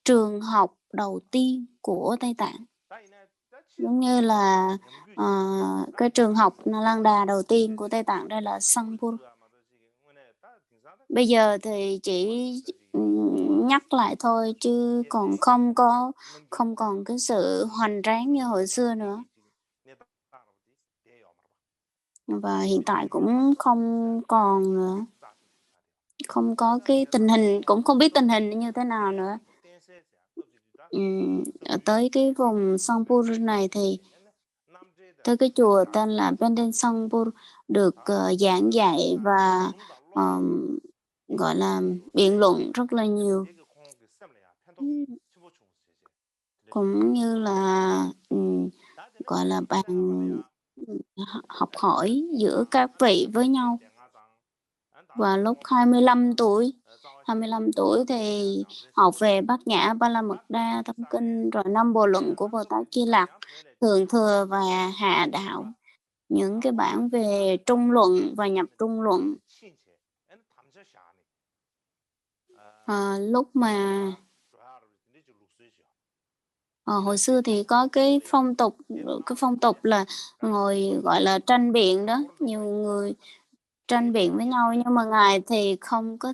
Speaker 2: trường học đầu tiên của Tây Tạng, giống như là cái trường học Nalanda Đà đầu tiên của Tây Tạng, đây là Sangpur. Bây giờ thì chỉ nhắc lại thôi chứ còn không còn cái sự hoành tráng như hồi xưa nữa. Và hiện tại cũng không còn nữa, không có cái tình hình, cũng không biết tình hình như thế nào nữa. Tới cái vùng Sangpur này thì tới cái chùa tên là Penden Sangpur được giảng dạy và gọi là biện luận rất là nhiều, cũng như là gọi là bàn học hỏi giữa các vị với nhau. Và lúc 25 tuổi thì học về Bát Nhã Ba La Mật Đa Tâm Kinh, rồi 5 Bộ Luận của Bồ Tát Di Lặc, Thượng Thừa và Hạ Đạo, những cái bản về trung luận và nhập trung luận. Lúc mà hồi xưa thì có cái phong tục là ngồi gọi là tranh biện đó, nhiều người tranh biện với nhau, nhưng mà Ngài thì không có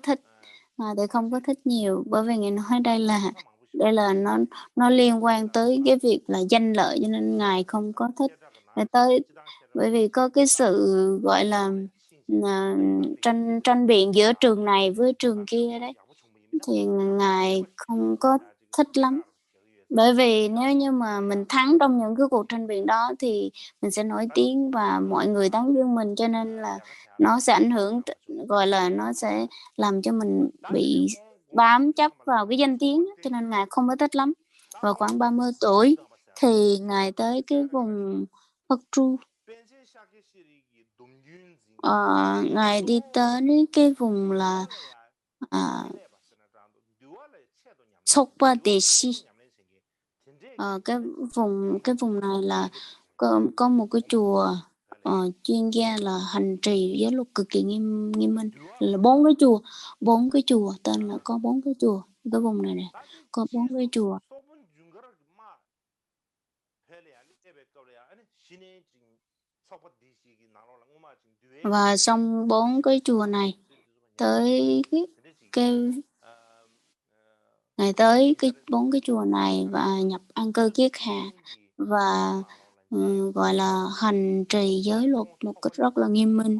Speaker 2: thích nhiều, bởi vì Ngài nói đây là nó liên quan tới cái việc là danh lợi, cho nên Ngài không có thích bởi vì có cái sự gọi là tranh biện giữa trường này với trường kia đấy, thì Ngài không có thích lắm. Bởi vì nếu như mà mình thắng trong những cái cuộc tranh biện đó thì mình sẽ nổi tiếng và mọi người tán dương mình, cho nên là nó sẽ ảnh hưởng, gọi là nó sẽ làm cho mình bị bám chấp vào cái danh tiếng, cho nên Ngài không có thích lắm. Vào khoảng 30 tuổi thì Ngài tới cái vùng Phật Tru. Ngài đi tới cái vùng là Sopadeshi. Cái vùng này là có một cái chùa chuyên gia là hành trì giới luật cực kỳ nghiêm minh, là bốn cái chùa tên là có 4 cái chùa, cái vùng này nè có 4 cái chùa. Và trong 4 cái chùa này tới cái ngày tới cái 4 cái chùa này và nhập An Cơ Kiết Hạ và gọi là hành trì giới luật một cách rất là nghiêm minh.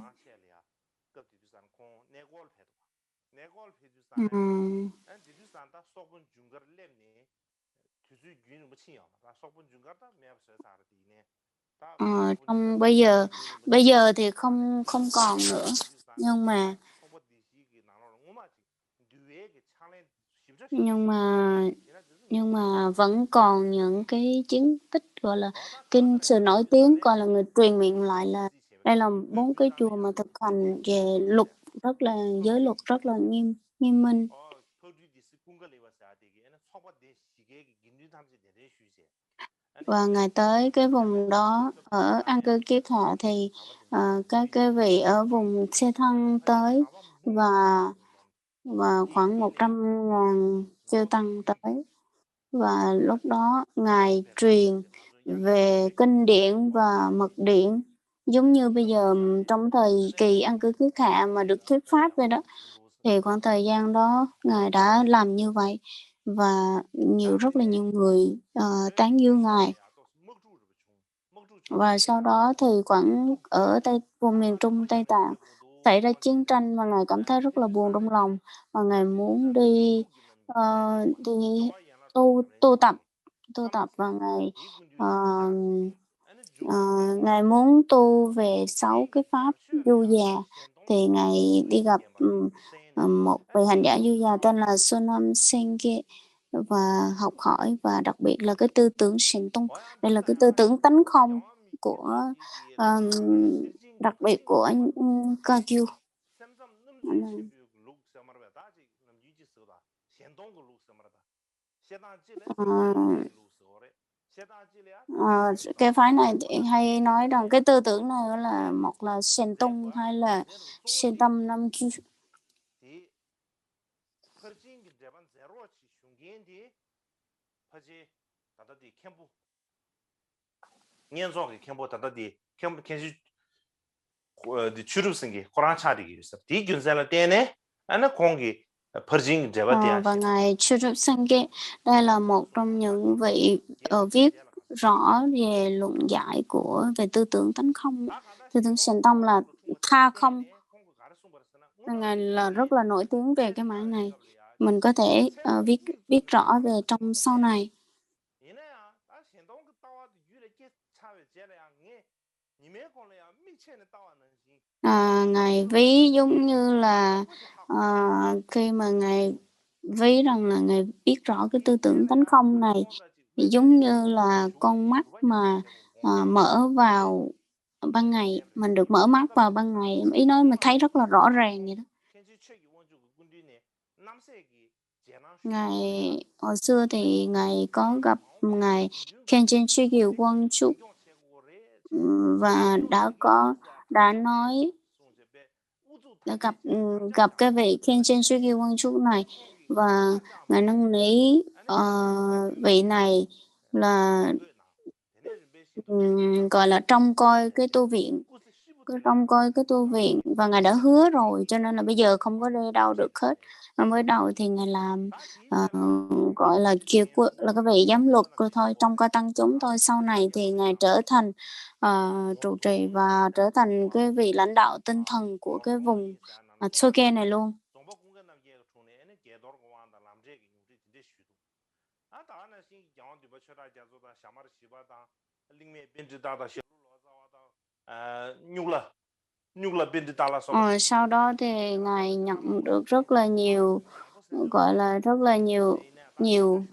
Speaker 2: Trong bây giờ thì không còn nữa, nhưng mà vẫn còn những cái chiến tích gọi là sự nổi tiếng, gọi là người truyền miệng lại là đây là 4 cái chùa mà thực hành về luật giới luật rất là nghiêm minh. Và ngày tới cái vùng đó ở An Cư Kiết Hạ thì các cái vị ở vùng xe thân tới và khoảng 100.000 chư tăng tới, và lúc đó ngài truyền về kinh điển và mật điển giống như bây giờ trong thời kỳ An Cư Kiết Hạ mà được thuyết pháp vậy đó, thì khoảng thời gian đó ngài đã làm như vậy và rất là nhiều người tán dương ngài. Và sau đó thì khoảng ở vùng miền Trung Tây Tạng xảy ra chiến tranh và ngài cảm thấy rất là buồn trong lòng và ngài muốn đi tu tập và ngài muốn tu về 6 cái pháp du già. Thì ngài đi gặp một vị hành giả du già tên là Sonam Sengye và học hỏi, và đặc biệt là cái tư tưởng Shin Tung. Đây là cái tư tưởng tánh không của đặc biệt của Kagyu. Cái phái này thì hay nói rằng cái tư tưởng này là một là Shin Tung hay là Shin Tâm Nam Kyu. Và ngài Churup Sangye đây là một trong những vị viết rõ về luận giải về tư tưởng tánh không, tư tưởng Shin Tông là tha không. Ngài là rất là nổi tiếng về cái mảng này. Mình có thể viết rõ về trong sau này. Ngài ví giống như là khi mà ngài ví rằng là ngài biết rõ cái tư tưởng tánh không này thì giống như là con mắt mà mở vào ban ngày, mình được mở mắt vào ban ngày, ý nói mình thấy rất là rõ ràng vậy đó. Ngài hồi xưa thì ngài có gặp ngài Khenchen Chögyal Wangchuk và đã nói đã gặp cái vị Khenchen Chögyal Wangchuk này, và ngài năn nỉ vị này là gọi là trông coi cái tu viện, và ngài đã hứa rồi, cho nên là bây giờ không có đi đâu được hết. Mà mới đầu thì ngài làm gọi là là cái vị giám luật rồi thôi, trông coi tăng chúng thôi. Sau này thì ngài trở thành trụ trì và trở thành cái vị lãnh đạo tinh thần của cái vùng Soke này luôn. Sau đó thì ngài nhận được rất là nhiều, gọi là rất là nhiều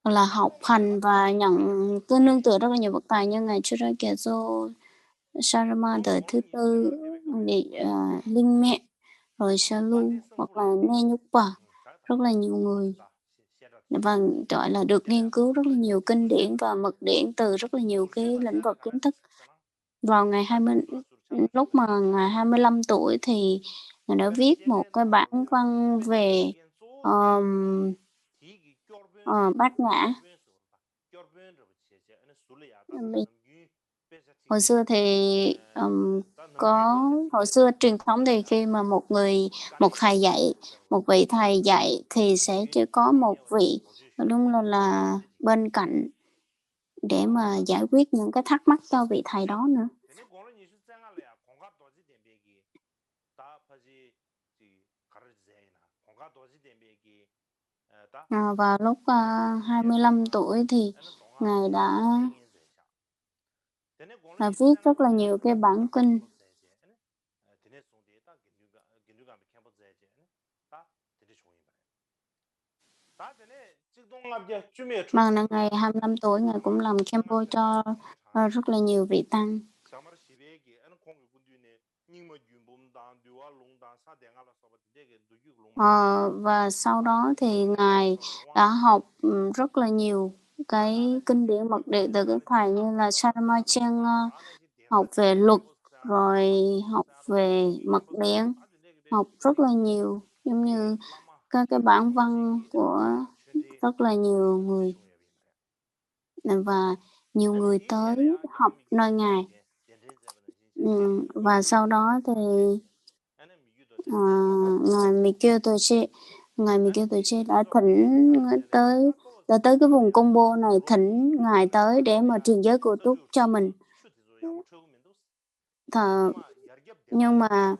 Speaker 2: là học hành và nhận cái nương tựa rất là nhiều bậc tài như ngài Churakeso Sarama đời thứ tư, Linh Mẹ, rồi Salu hoặc là Ne Nhúc Bà, rất là nhiều người. Vâng, gọi là được nghiên cứu rất là nhiều kinh điển và mật điển từ rất là nhiều cái lĩnh vực kiến thức. Vào ngày 20 lúc mà ngài 25 tuổi thì ngài đã viết một cái bản văn về, Bát Nhã. Hồi xưa thì, hồi xưa truyền thống thì khi mà một vị thầy dạy thì sẽ chỉ có một vị đúng là bên cạnh để mà giải quyết những cái thắc mắc cho vị thầy đó nữa. Vào lúc 25 tuổi thì ngài đã viết rất là nhiều cái bản kinh. Mà là ngày 25 tuổi ngài cũng làm Khenpo cho rất là nhiều vị tăng. Và sau đó thì ngài đã học rất là nhiều cái kinh điển mật điển từ các thầy như là Saramachan, học về luật, rồi học về mật điển, học rất là nhiều, giống như các cái bản văn của rất là nhiều người và nhiều người tới học nơi ngài. Và sau đó thì ngài Mikio đã thỉnh đã tới cái vùng Combo này, thỉnh ngài tới để mà truyền giới của túc cho mình. Nhưng mà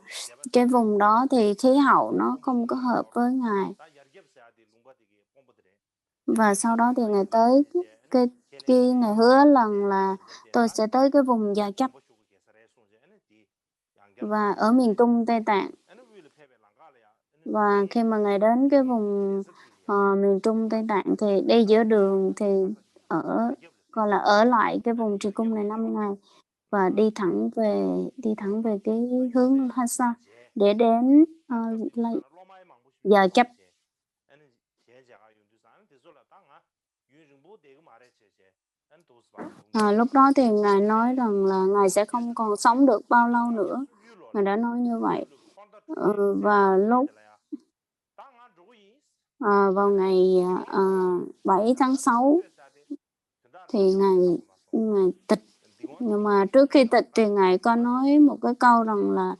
Speaker 2: cái vùng đó thì khí hậu nó không có hợp với ngài. Và sau đó thì ngài tới ngài hứa lần là tôi sẽ tới cái vùng Gia Chấp và ở miền Trung Tây Tạng. Và khi mà ngài đến cái vùng miền Trung Tây Tạng thì đi giữa đường thì ở lại cái vùng Trì Cung này 5 ngày và đi thẳng về cái hướng Lhasa để đến Gia Chấp. Lúc đó thì ngài nói rằng là ngài sẽ không còn sống được bao lâu nữa. Ngài đã nói như vậy. Và lúc vào ngày 7 tháng 6 thì ngài tịch. Nhưng mà trước khi tịch thì ngài có nói một cái câu rằng là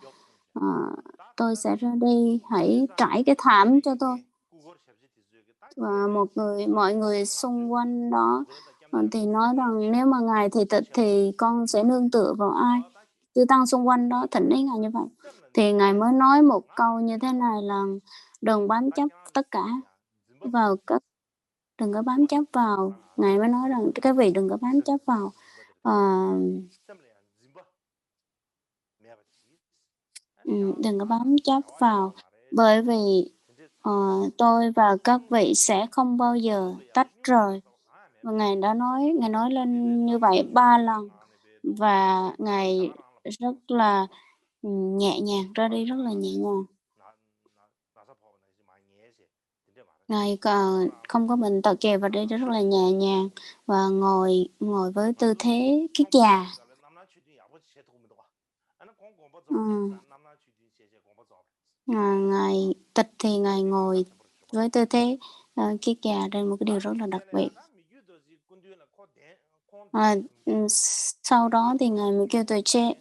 Speaker 2: tôi sẽ ra đi, hãy trải cái thảm cho tôi. Và mọi người xung quanh đó thì nói rằng nếu mà ngài thì tịch thì con sẽ nương tựa vào ai. Chư tăng xung quanh đó thỉnh ý ngài như vậy. Thì ngài mới nói một câu như thế này là đừng bám chấp tất cả vào đừng có bám chấp vào. Ngài mới nói rằng cái vị đừng có bám chấp vào đừng có bám chấp vào, bởi vì tôi và các vị sẽ không bao giờ tách rời. Và ngài nói lên như vậy 3 lần và ngài rất là nhẹ nhàng, ra đi rất là nhẹ nhàng. Ngài không có bệnh tật kè và đi rất là nhẹ nhàng và ngồi với tư thế kiết già. Ngài tịch thì ngài ngồi với tư thế kiết già, đây là một cái điều rất là đặc biệt. Sau đó thì ngài mới kêu tôi chết.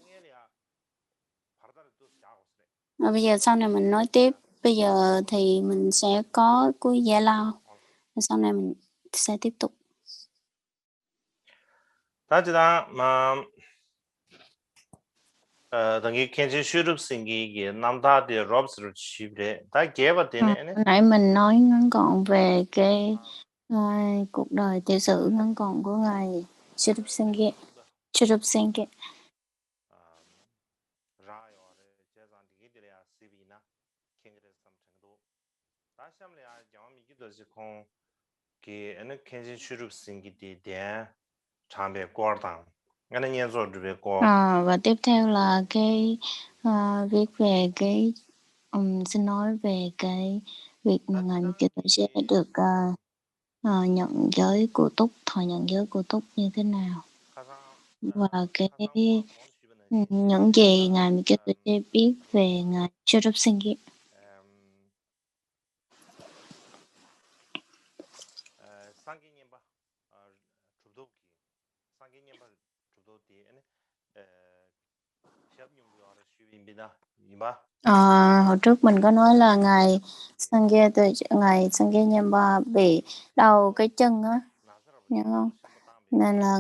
Speaker 2: Bây giờ sau này mình nói tiếp. Bây giờ thì mình sẽ có cuối giải lao. Sau này mình sẽ tiếp tục. Nãy mình nói ngắn gọn về cái cuộc đời tiểu sử ngắn gọn của ngài Shurup Singye. Và tiếp theo là cái viết về cái xin nói về cái việc mà ngài Mikio sẽ được nhận giới của Túc, thời nhận giới của Túc như thế nào, và những gì Ngài Mikitoche biết về Ngài Cherubsingye. Hồi trước mình có nói là Ngài Sangye Nyamba bị đau cái chân á, nhớ không? Nên là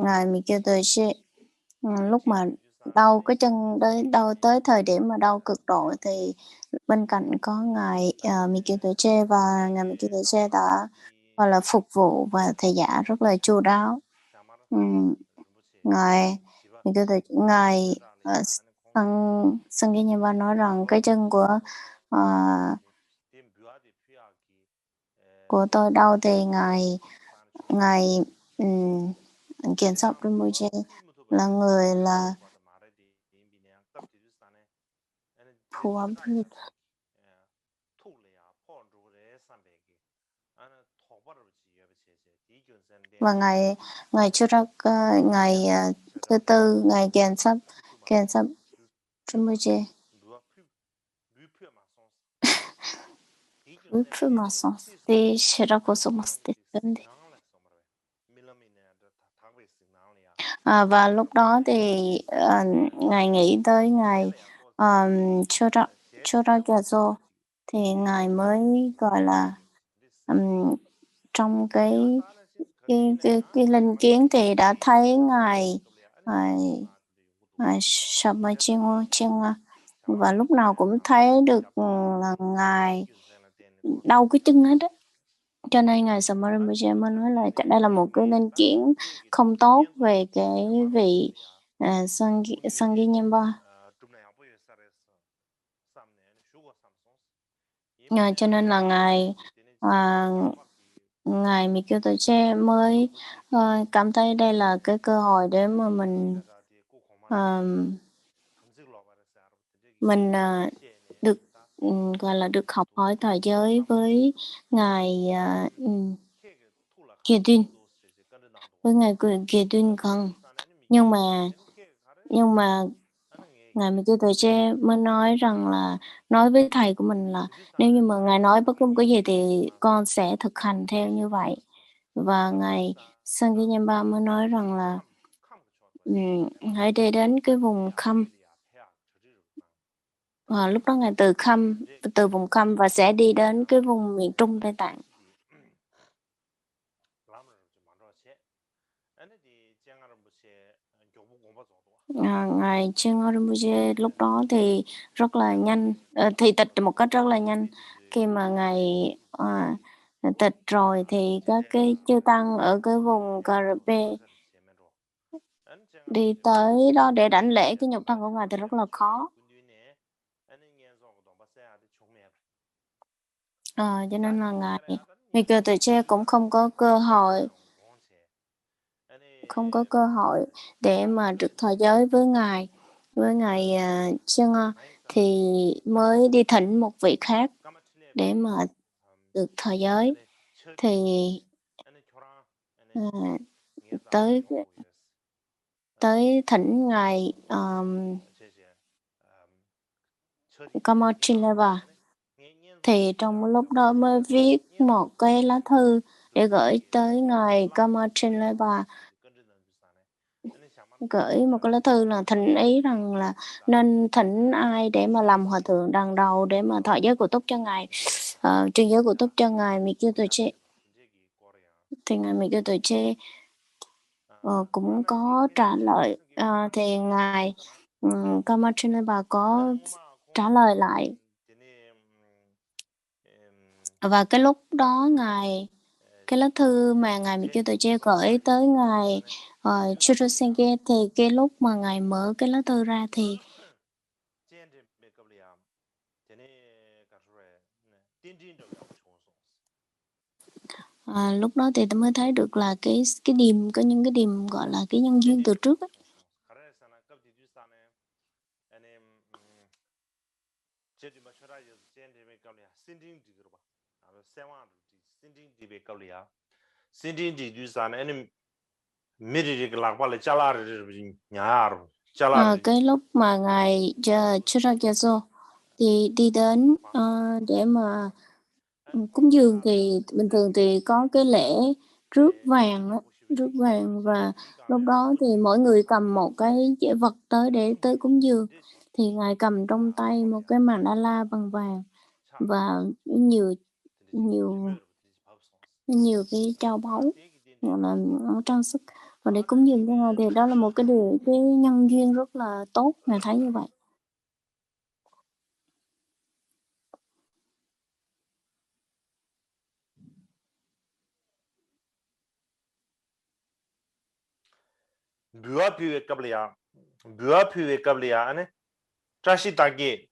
Speaker 2: Ngài Mikitoche lúc mà đau cái chân đau tới thời điểm mà đau cực độ thì bên cạnh có Ngài Mikitoche, và Ngài Mikitoche đã gọi là phục vụ và thầy giả rất là chu đáo. Ngài Sangye Nyamba nói rằng cái chân của tôi đau thì ngài Kiền Sop Rinpoche là người là phù và ngài Churak, ngài thứ tư, ngài Kiền Sop Rinpoche thì và lúc đó thì ngài nghĩ tới ngài Choragyatso, thì ngài mới gọi là trong cái linh kiến thì đã thấy ngài Samachinwa, và lúc nào cũng thấy được là ngài đau cái chân hết đó. Cho nên ngài Samarinpoche mới nói là đây là một cái linh kiến không tốt về cái vị Sangye Nyamba. Cho nên là ngài Mikitoche mới cảm thấy đây là cái cơ hội để mà mình được gọi là được học hỏi thời giới với ngài Kiệt Tuyên, với ngài Kiệt Tuyên không. Nhưng mà ngài Mikitoche mới nói rằng là nói với thầy của mình là nếu như mà ngài nói bất cứ một cái gì thì con sẽ thực hành theo như vậy. Và ngài Sangye Nyamba mới nói rằng là hãy đi đến cái vùng Khăm. Lúc đó ngài từ vùng Khăm và sẽ đi đến cái vùng miền Trung Tây Tạng. Ngài Chiang Rinpoche lúc đó thì rất là nhanh, thì tịch một cách rất là nhanh. Khi mà ngài tịch rồi thì các cái chư tăng ở cái vùng Karape đi tới đó để đảnh lễ cái nhục thân của ngài thì rất là khó. Cho nên là ngài Mikitoche cũng không có cơ hội để mà được thọ giới với ngài Chiang, thì mới đi thỉnh một vị khác để mà được thọ giới. Thì tới thỉnh ngài Kamachinleva, thì trong lúc đó mới viết một cái lá thư để gửi tới ngài Kamachinleva, gửi một cái lá thư là thỉnh ý rằng là nên thỉnh ai để mà làm hòa thượng đằng đầu để mà thọ giới của túc cho ngài, truyền giới của túc cho ngài Mikitoche. Thì ngài Mikitoche cũng có trả lời, thì ngài Kamachinleva có trả lời lại. Và cái lúc đó cái lá thư mà ngài Mikitoche gửi tới ngài Churusenge, thì cái lúc mà ngài mở cái lá thư ra thì lúc đó thì tôi mới thấy được là cái điểm, có những cái điểm gọi là cái nhân duyên từ trước ấy.
Speaker 1: 세왕 신진 디베 걸이야 신진 디두산 아니 미리리 lạc 잘라르 nhà 잘라르
Speaker 2: Cái lúc mà ngài Chirayaso thì đi đến để mà cúng dường thì bình thường thì có cái lễ rước vàng đó, rước vàng và lúc đó thì mỗi người cầm một cái dễ vật tới để tới cúng dường, thì ngài cầm trong tay một cái mandala bằng vàng và nhiều nhiều nhiều cái châu báu gọi là trang sức và để cúng dường cho ngài, thì đó là một cái điều cái nhân duyên rất là tốt, ngài thấy như vậy.
Speaker 1: 묘아 피웨 갑리야 아니 trashi taki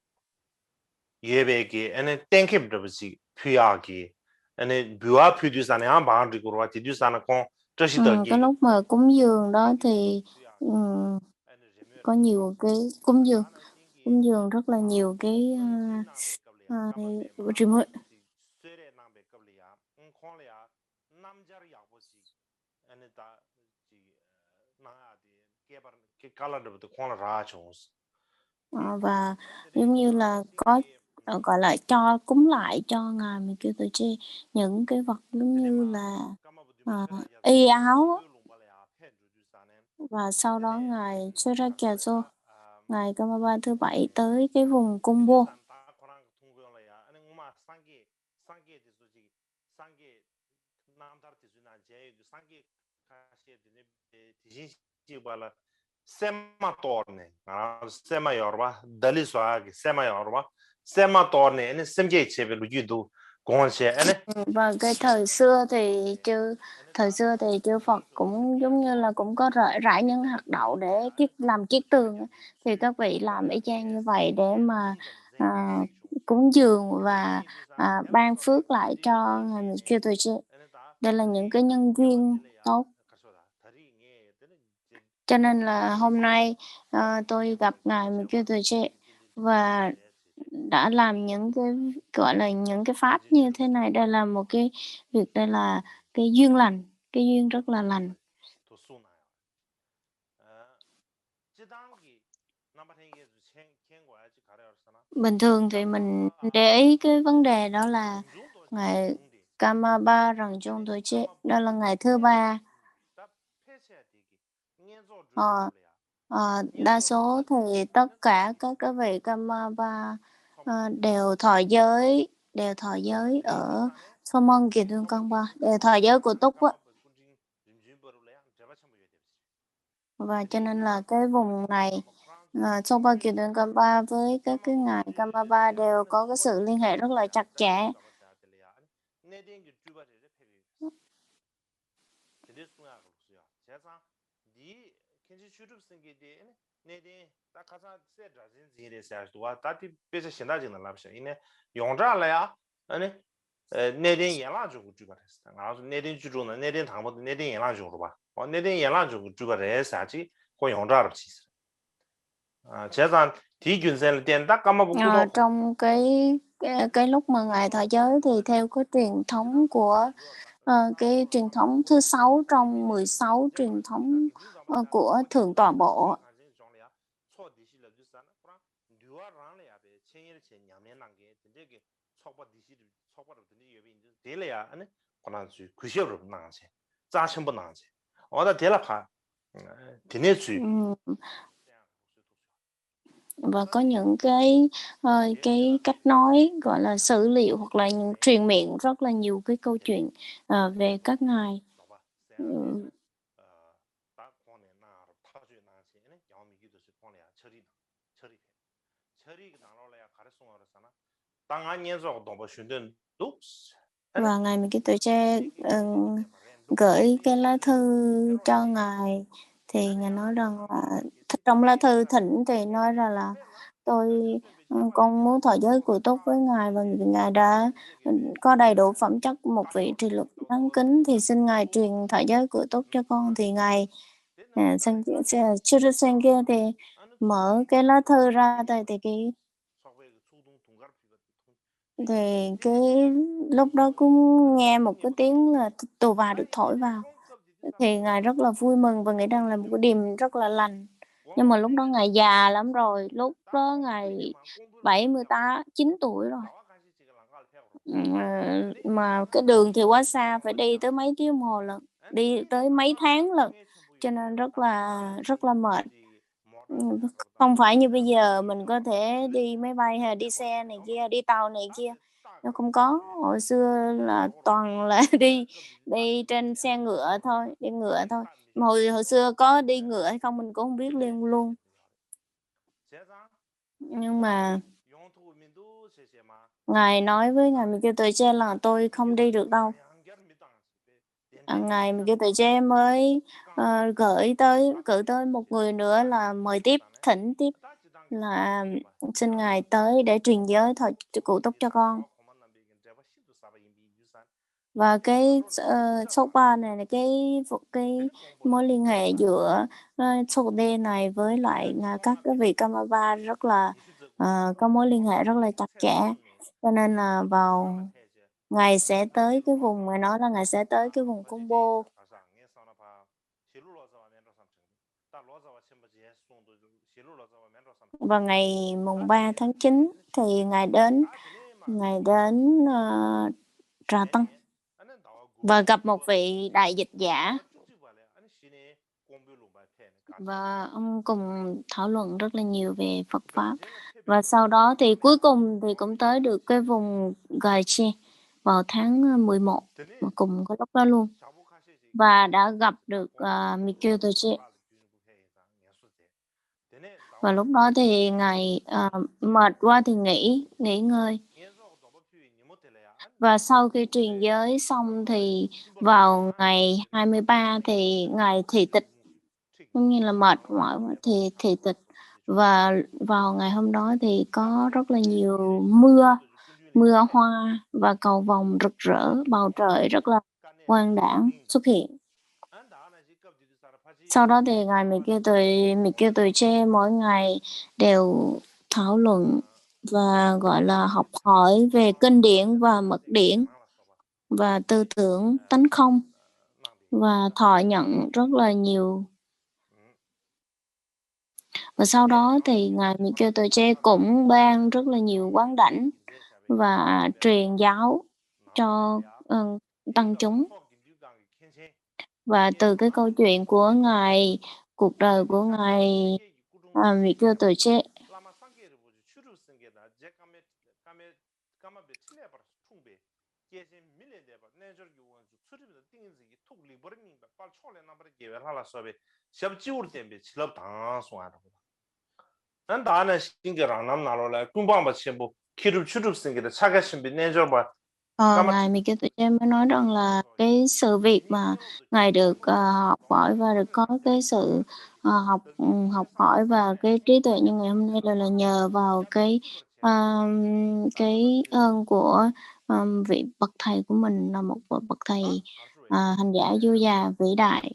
Speaker 1: 예베기 아니 땡킵 더지 피아기 아니 묘아 피두산에 한 바운드 거와 디두산에 콘 trashi taki
Speaker 2: Cái lúc mà cúng dường đó thì có nhiều cái cúng dường rất là nhiều cái remote. Và giống như là có gọi là cho cúng lại cho ngài mình kêu từ chi những cái vật giống như là y áo, và sau đó ngài Chirayaso, ngài Kamaba thứ bảy tới cái vùng cung vô
Speaker 1: sema torne sema yorba dali soagi sema yorba sema torne ene semje chebe lu yudu gongche ene
Speaker 2: và cái thời xưa thì chư Phật cũng giống như là cũng có rải những hạt đậu để làm chiếc tường, thì các vị làm y chang như vậy để mà cúng dường và ban phước lại cho ngài kêu tôi chứ. Đây là những cái nhân duyên tốt, cho nên là hôm nay tôi gặp ngài mình kêu tôi chứ và đã làm những cái gọi là những cái pháp như thế này. Đây là một cái việc, đây là cái duyên lành, cái duyên rất là lành. Bình thường thì mình để ý cái vấn đề đó là ngày Kamaba rằng chung tôi chết, đó là ngày thứ ba. Đa số thì tất cả các vị Kamaba đều thọ giới ở Somon Kiệt Đương Kampa, đều thọ giới của Túc á. Và cho nên là cái vùng này Sopa Kiệt Đương Kampa với các cái ngài Kamapa đều có cái sự liên hệ rất là chặt chẽ.
Speaker 1: 내린 연락 주고 주바랬어. 나도 내린 주로는 내린 당부도 내린 연락 주고 봐. 내린 연락 주고 주바래서 아직 고 용자로 치스. 재산 뒤균세를 된다 까마보고도
Speaker 2: trong cái lúc mà ngài thọ giới thì theo cái truyền thống của cái truyền thống thứ 6 trong 16 truyền thống của Thượng Tọa Bộ. Và có những cái cách nói gọi là sử liệu hoặc là những truyền miệng rất là nhiều cái câu chuyện về các ngài. Và ngài mình cái tuổi trẻ gửi cái lá thư cho ngài, thì ngài nói rằng là trong lá thư thỉnh thì nói rằng là tôi con muốn thọ giới của tốt với ngài, và ngài đã có đầy đủ phẩm chất một vị trì luật đáng kính, thì xin ngài truyền thọ giới của tốt cho con. Thì ngài Chirsen kia thì mở cái lá thư ra thì thì cái lúc đó cũng nghe một cái tiếng là tù và được thổi vào, thì Ngài rất là vui mừng và nghĩ rằng là một cái điềm rất là lành. Nhưng mà lúc đó Ngài già lắm rồi, lúc đó Ngài 79 tuổi rồi. Mà cái đường thì quá xa, phải đi tới mấy tiếng đồng hồ lận, đi tới mấy tháng lận, cho nên rất là mệt. Không phải như bây giờ mình có thể đi máy bay hay là đi xe này kia, đi tàu này kia, nó không có. Hồi xưa là toàn là đi trên xe ngựa thôi, đi ngựa thôi. Mà hồi xưa có đi ngựa hay không mình cũng không biết luôn. Nhưng mà Ngài nói với Ngài mình kêu tuổi trẻ là tôi không đi được đâu. Ngài mình kêu tuổi trẻ mới gửi tới một người nữa là mời tiếp, thỉnh tiếp là xin Ngài tới để truyền giới thời cụ túc cho con. Và cái số 3 này là cái mối liên hệ giữa số D này với lại các cái vị Kamaba rất là có mối liên hệ rất là chặt chẽ. Cho nên là Ngài sẽ tới cái vùng, Ngài nói là Ngài sẽ tới cái vùng Combo. Vào ngày mùng 3 tháng 9 thì Ngài đến Trà Tân và gặp một vị đại dịch giả và ông cùng thảo luận rất là nhiều về Phật Pháp. Và sau đó thì cuối cùng thì cũng tới được cái vùng Gaichi vào tháng 11 mà cùng cái lúc đó luôn. Và đã gặp được Mikio Tochi. Và lúc đó thì Ngài mệt quá thì nghỉ ngơi. Và sau khi truyền giới xong thì vào ngày 23 thì Ngài thị tịch, cũng như là mệt mỏi thì thị tịch. Và vào ngày hôm đó thì có rất là nhiều mưa hoa và cầu vồng rực rỡ, bầu trời rất là quang đãng xuất hiện. Sau đó thì Ngài mình kêu tuổi trẻ mỗi ngày đều thảo luận và gọi là học hỏi về kinh điển và mật điển và tư tưởng tánh không và thọ nhận rất là nhiều. Và sau đó thì Ngài Mikio Toche cũng ban rất là nhiều quán đảnh và truyền giáo cho tăng chúng. Và từ cái câu chuyện của Ngài, cuộc đời của Ngài Mikio Toche Ngài Mikio Toche mới nói rằng là cái sự việc mà Ngài được học hỏi và được có cái sự học hỏi và cái trí tuệ như ngày hôm nay là nhờ vào cái ơn của vị bậc thầy của mình, là một bậc thầy hành giả vô già vĩ đại.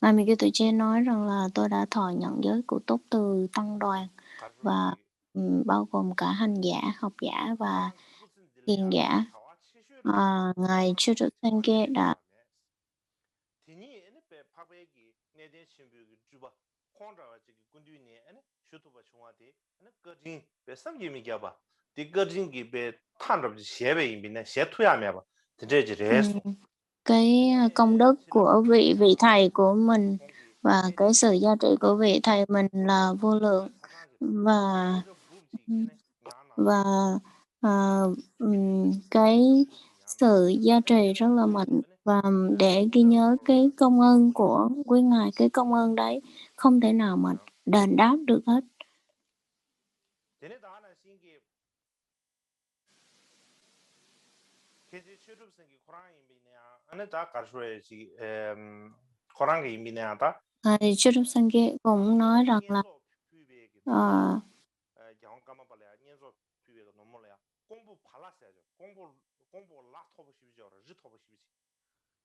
Speaker 2: Ngài Mikio Toche nói rằng là tôi đã thọ nhận giới cụ túc từ tăng đoàn và bao gồm cả hành giả, học giả và thiền giả. Ngài Chuduk Sangye đã cái công đức của vị thầy của mình và cái sự giá trị của vị thầy mình là vô lượng, và cái sự giá trị rất là mạnh, và để ghi nhớ cái công ơn của quý ngài, cái công ơn đấy không thể nào mà đền đáp được hết. Chuduk Sangye cũng nói rằng là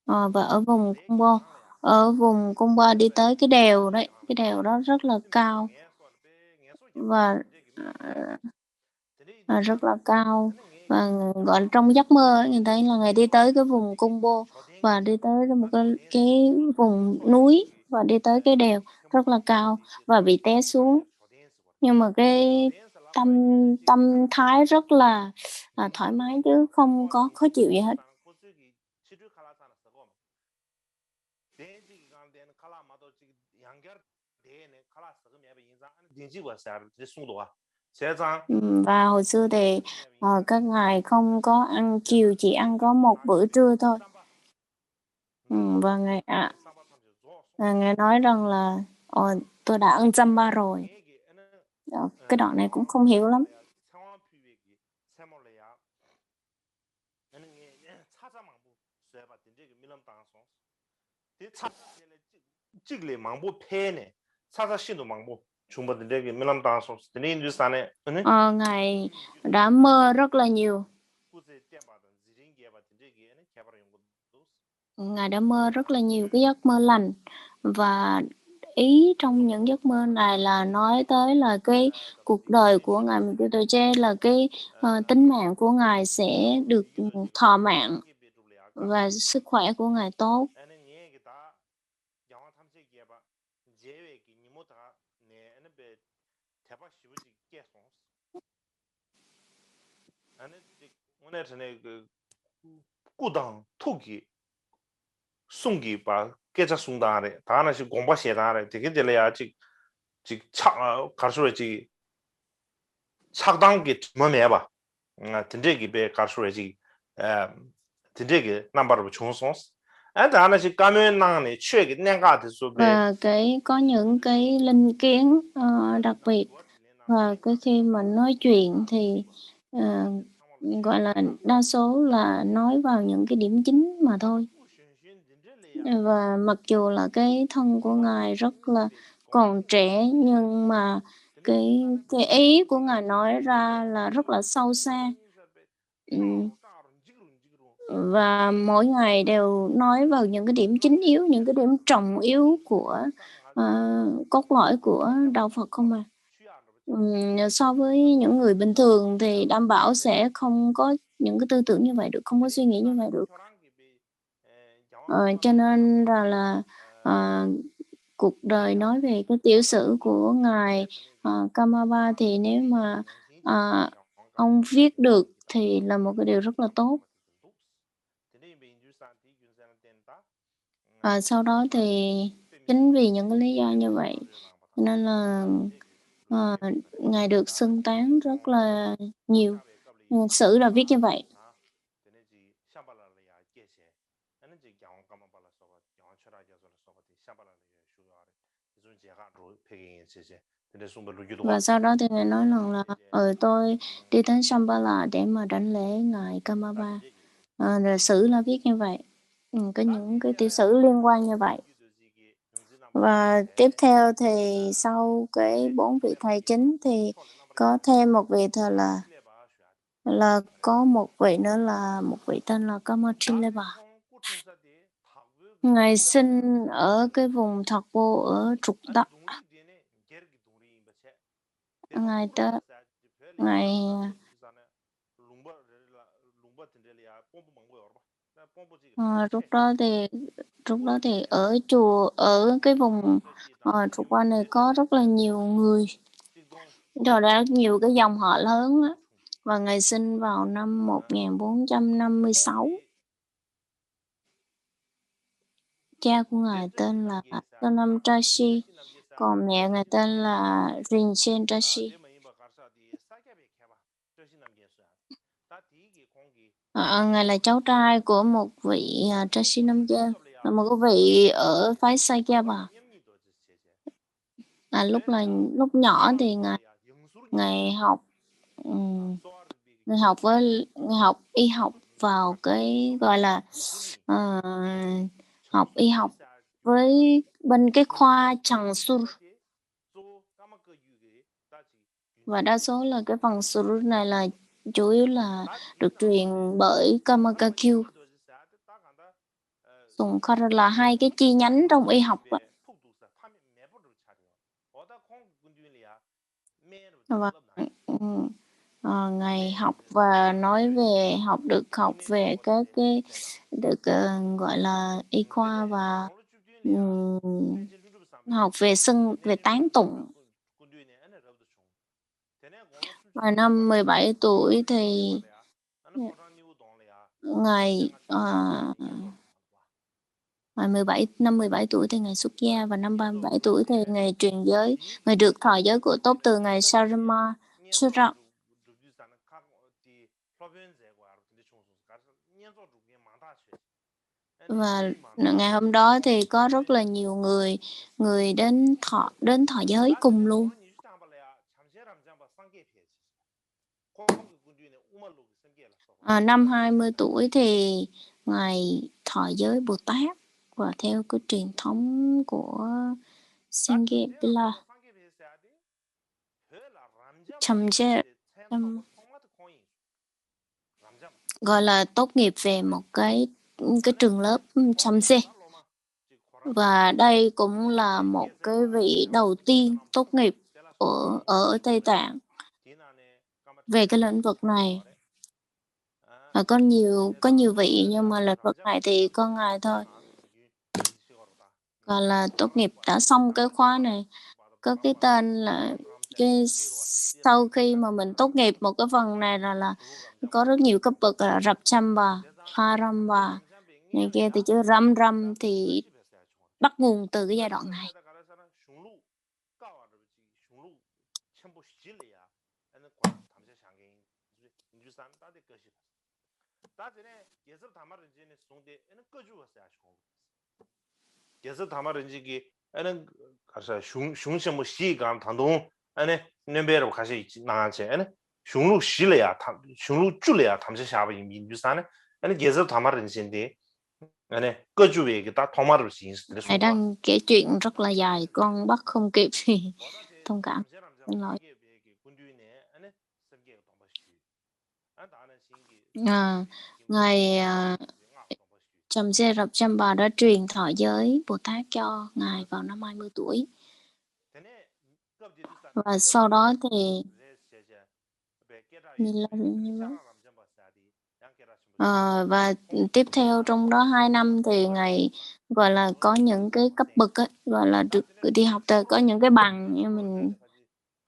Speaker 2: và ở vùng Combo ở vùng Kumba đi tới cái đèo đấy, cái đèo đó rất là cao và rất là cao, và gọi là trong giấc mơ ấy, người thấy là người đi tới cái vùng Kumbo và đi tới một cái vùng núi và đi tới cái đèo rất là cao và bị té xuống, nhưng mà cái tâm tâm thái rất là thoải mái chứ không có khó chịu gì hết. Và hồi xưa thì các ngài không có ăn chiều, chỉ ăn có một bữa trưa thôi. Và ngài nói rằng là tôi đã ăn Samba rồi. Cái đoạn này cũng không hiểu lắm. Ngài đã mơ rất là nhiều. Ngài đã mơ rất là nhiều cái giấc mơ lành, và ý trong những giấc mơ này là nói tới là cái cuộc đời của ngài Mitutoche, là cái tính mạng của ngài sẽ được thọ mạng và sức khỏe của ngài tốt.
Speaker 1: 송기 봐 깨자 송다래 다 하나씩 공부 시다래 되게 될래야 직 가르쳐야지 착당기 뭐매 봐 진짜기 배 가르쳐야지 진짜기 넘버로 총송스 다 하나씩 가면 나네 최기 내가 돼서
Speaker 2: và có những cái linh kiến đặc biệt, và cái khi mà nói chuyện thì gọi là đa số là nói vào những cái điểm chính mà thôi. Và mặc dù là cái thân của ngài rất là còn trẻ, nhưng mà cái ý của ngài nói ra là rất là sâu xa. Và mỗi ngày đều nói vào những cái điểm chính yếu, những cái điểm trọng yếu của cốt lõi của đạo Phật không à. So với những người bình thường thì đảm bảo sẽ không có những cái tư tưởng như vậy được, không có suy nghĩ như vậy được. Cho nên là cuộc đời nói về cái tiểu sử của ngài Kamaba thì nếu mà ông viết được thì là một cái điều rất là tốt. Sau đó thì chính vì những cái lý do như vậy nên là ngài được xưng tán rất là nhiều. Sử là viết như vậy. Và sau đó thì ngài nói rằng là tôi đi đến Shambhala để mà đảnh lễ ngài Kamaba. Rồi sử là viết như vậy. Có những cái tiểu sử liên quan như vậy. Và tiếp theo thì sau cái 4 vị thầy chính thì có thêm một vị thầy là có một vị nữa là một vị tên là Kamachileba. Ngài sinh ở cái vùng Thạc Vô ở Trục Đắc. Ngài lúc đó thì ở chùa, ở cái vùng Trục Quan này có rất là nhiều người, rồi đã nhiều cái dòng họ lớn á, và ngài sinh vào năm 1456. Cha của ngài tên là Sonam Trashi, còn mẹ ngài tên là Rinchen Trashi. Ngài là cháu trai của một vị Trashi Namgyal, là một cái vị ở phái Sakyapa. Lúc nhỏ thì ngài học y học vào cái gọi là học y học với bên cái khoa Changsur, và đa số là cái phần Suru này là chủ yếu là được truyền bởi Kamakakyu. Sungkar là hai cái chi nhánh trong y học ạ. Và Ngài học và nói về học về các cái được gọi là y khoa và học về về tán tụng. Và năm 17 tuổi thì Ngài năm 17 tuổi thì Ngài xuất gia, và năm 37 tuổi thì Ngài truyền giới, Ngài được thọ giới của tốt từ Ngài Sarima Chura. Và ngày hôm đó thì có rất là nhiều người đến thọ giới cùng luôn. Năm 20 tuổi thì Ngài thọ giới Bồ Tát, và theo cái truyền thống của Sangye Pila gọi là tốt nghiệp về một cái trường lớp Chamse. Và đây cũng là một cái vị đầu tiên tốt nghiệp ở Tây Tạng về cái lĩnh vực này. Có nhiều vị, nhưng mà lĩnh vực này thì có Ngài thôi. Gọi là tốt nghiệp đã xong cái khóa này, có cái tên là sau khi mà mình tốt nghiệp một cái phần này rồi là có rất nhiều cấp bậc là Rập Chamba, Paramba này kia, thì chữ Ram thì bắt nguồn từ cái giai đoạn này. Thầy đang kể chuyện rất là dài, con bắt không kịp thì thông cảm, xin lỗi. Ngài Chamse Rập Chamba đã truyền thọ giới Bồ Tát cho Ngài vào năm 20 tuổi. Và sau đó thì và tiếp theo trong đó 2 năm thì Ngài gọi là có những cái cấp bậc ấy, gọi là được đi học, có những cái bằng, như mình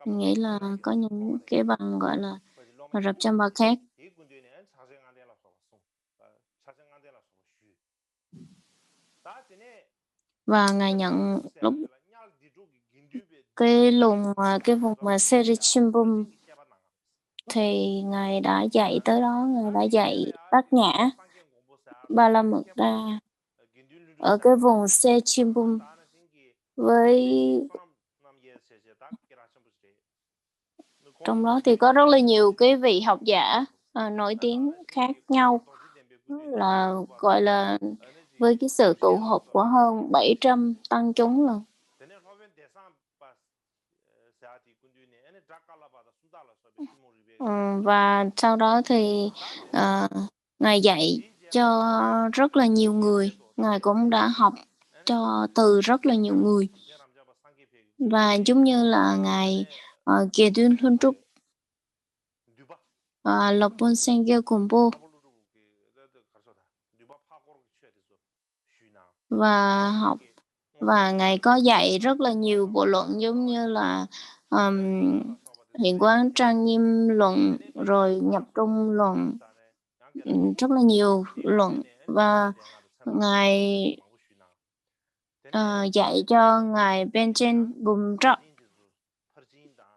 Speaker 2: nghĩ là có những cái bằng gọi là Rập Chamba khác. Và Ngài nhận lúc cái vùng mà Serichimbum thì Ngài đã dạy tới đó, Ngài đã dạy Bát Nhã Ba La Mật Đa ở cái vùng Serichimbum. Trong đó thì có rất là nhiều cái vị học giả nổi tiếng khác nhau, là gọi là với cái sự tụ họp của hơn 700 tăng chúng lần. Và sau đó thì Ngài dạy cho rất là nhiều người, Ngài cũng đã học từ rất là nhiều người. Và giống như là Ngài Kiệt Tuyên Huân Trúc, Lộc Bôn Sen Ghê Cùng Bô, và học, và Ngài có dạy rất là nhiều bộ luận, giống như là Hiện Quán Trang Nghiêm luận, rồi Nhập Trung luận, rất là nhiều luận. Và Ngài dạy cho Ngài Benjen Bùm Trắc.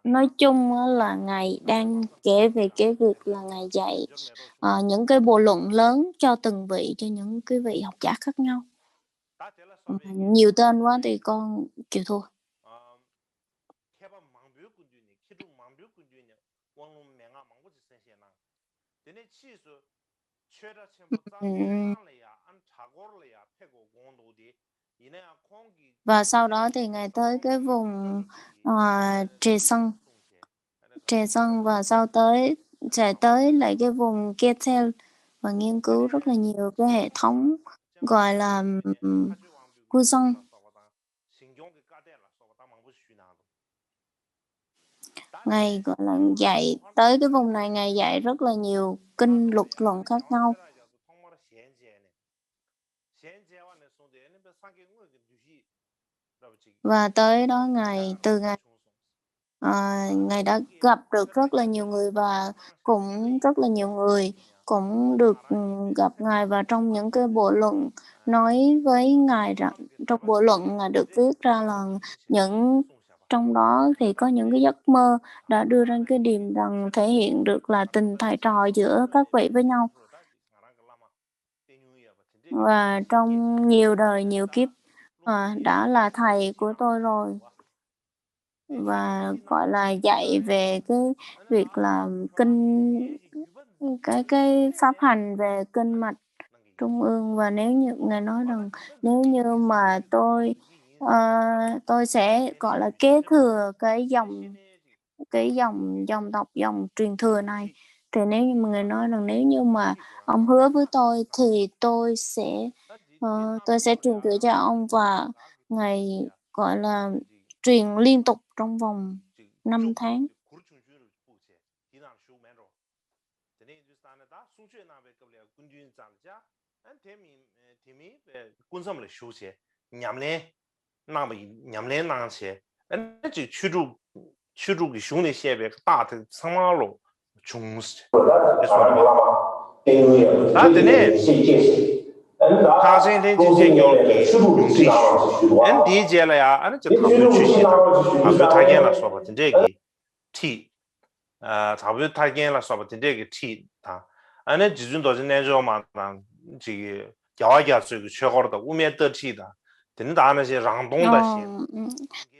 Speaker 2: Nói chung là Ngài đang kể về cái việc là Ngài dạy những cái bộ luận lớn cho từng vị, cho những cái vị học giả khác nhau. Nhiều tên quá thì con chịu thua. Và sau đó thì Ngài tới cái vùng Trề Sân, và sau sẽ tới lại cái vùng Kethel và nghiên cứu rất là nhiều cái hệ thống gọi là cư dân. Ngài gọi là dạy tới cái vùng này, Ngài dạy rất là nhiều kinh luật luận khác nhau. Và tới đó Ngài Ngài đã gặp được rất là nhiều người, và cũng rất là nhiều người cũng được gặp Ngài, và trong những cái bộ luận nói với Ngài rằng, trong bộ luận Ngài được viết ra là trong đó thì có những cái giấc mơ đã đưa ra cái điểm rằng thể hiện được là tình thầy trò giữa các vị với nhau. Và trong nhiều đời nhiều kiếp đã là thầy của tôi rồi, và gọi là dạy về cái việc là kinh, cái pháp hành về kinh mạch trung ương. Và nếu như Ngài nói rằng nếu như mà tôi sẽ gọi là kế thừa cái dòng tộc, dòng truyền thừa này, thì nếu như mà Ngài nói rằng nếu như mà ông hứa với tôi thì tôi sẽ truyền thừa cho ông, và Ngài gọi là truyền liên tục trong vòng 5 tháng.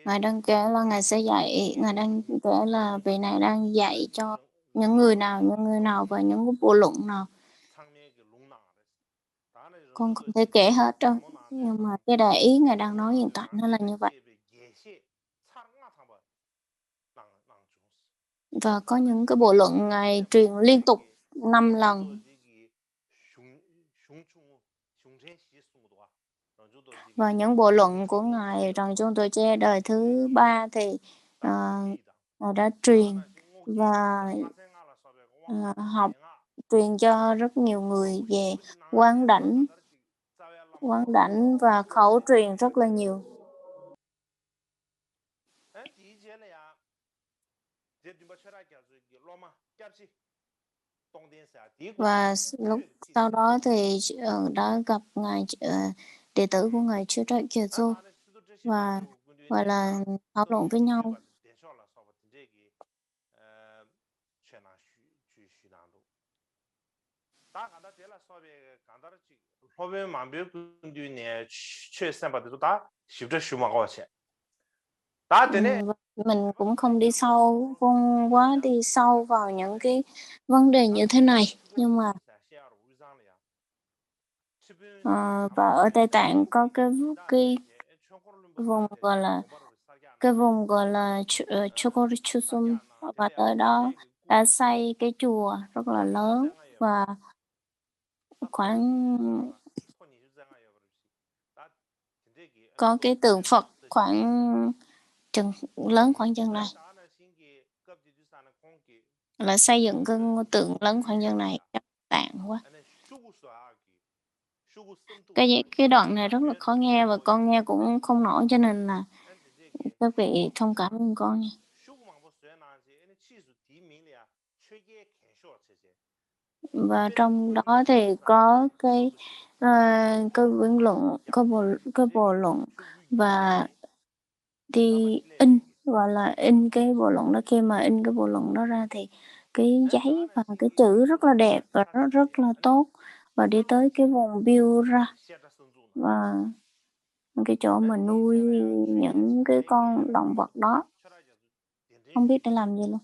Speaker 2: Ngài đang kể là Ngài sẽ dạy, Ngài đang kể là vị này đang dạy cho những người nào và những cái bộ luận nào. Con không thể kể hết đâu, nhưng mà cái đại ý Ngài đang nói hiện tại nó là như vậy. Và có những cái bộ luận Ngài truyền liên tục 5 lần. Và những bộ luận của Ngài rằng chúng tôi che đời thứ 3 thì Ngài đã truyền và học truyền cho rất nhiều người về quán đảnh và khẩu truyền rất là nhiều. Và lúc sau đó thì đã gặp Ngài đệ tử của Ngài Chúa Trời Giêsu và gọi là thảo luận với nhau. Mình cũng không đi sâu vào những cái vấn đề như thế này, nhưng mà và ở Tây Tạng có cái vùng gọi là Chokorichusum, và tới đó đã xây cái chùa rất là lớn, và có cái tượng Phật lớn khoảng chừng này, là xây dựng cái tượng lớn khoảng chừng này chắc tạng quá. Cái đoạn này rất là khó nghe và con nghe cũng không nổi, cho nên là các vị thông cảm với con nha. Và trong đó thì có cái quyển luận, cái bộ luận, và đi gọi là in cái bộ luận đó. Khi mà in cái bộ luận đó ra thì cái giấy và cái chữ rất là đẹp và rất là tốt, và đi tới cái vùng Biura, và cái chỗ mà nuôi những cái con động vật đó, không biết để làm gì luôn.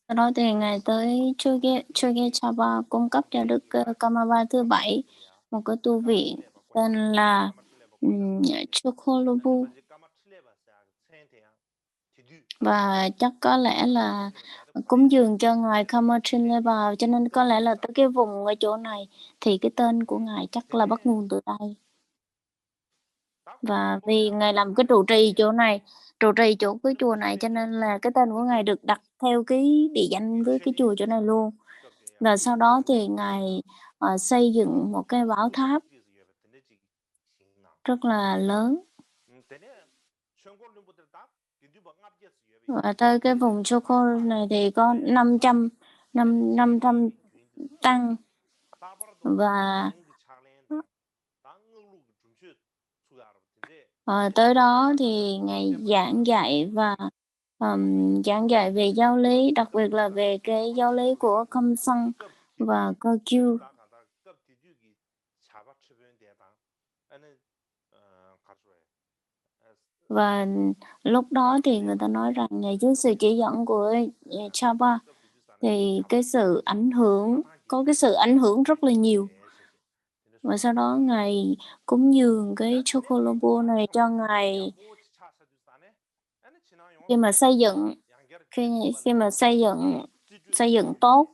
Speaker 2: Sau đó thì Ngài tới Choge Chaba cung cấp cho Đức Kamaba thứ 7 một cái tu viện tên là Chokolobu, và chắc có lẽ là cúng dường cho ngài Kamatrinlaba, cho nên có lẽ là tới cái vùng ở chỗ này thì cái tên của ngài chắc là bắt nguồn từ đây. Và vì ngài làm cái trụ trì chỗ này, trụ trì chỗ cái chùa này, cho nên là cái tên của ngài được đặt theo cái địa danh với cái chùa chỗ này luôn. Và sau đó thì ngài xây dựng một cái bảo tháp rất là lớn. Và tới cái vùng Choco này thì có 500 tăng, và tới đó thì ngài giảng dạy và giảng dạy về giáo lý, đặc biệt là về cái giáo lý của Khâm Sân và Cơ Kiêu. Và lúc đó thì người ta nói rằng dưới sự chỉ dẫn của Chapa thì cái sự ảnh hưởng, có cái sự ảnh hưởng rất là nhiều. Và sau đó ngài cúng dường cái Chokolobo này cho ngài khi mà xây dựng, khi mà xây dựng tốt,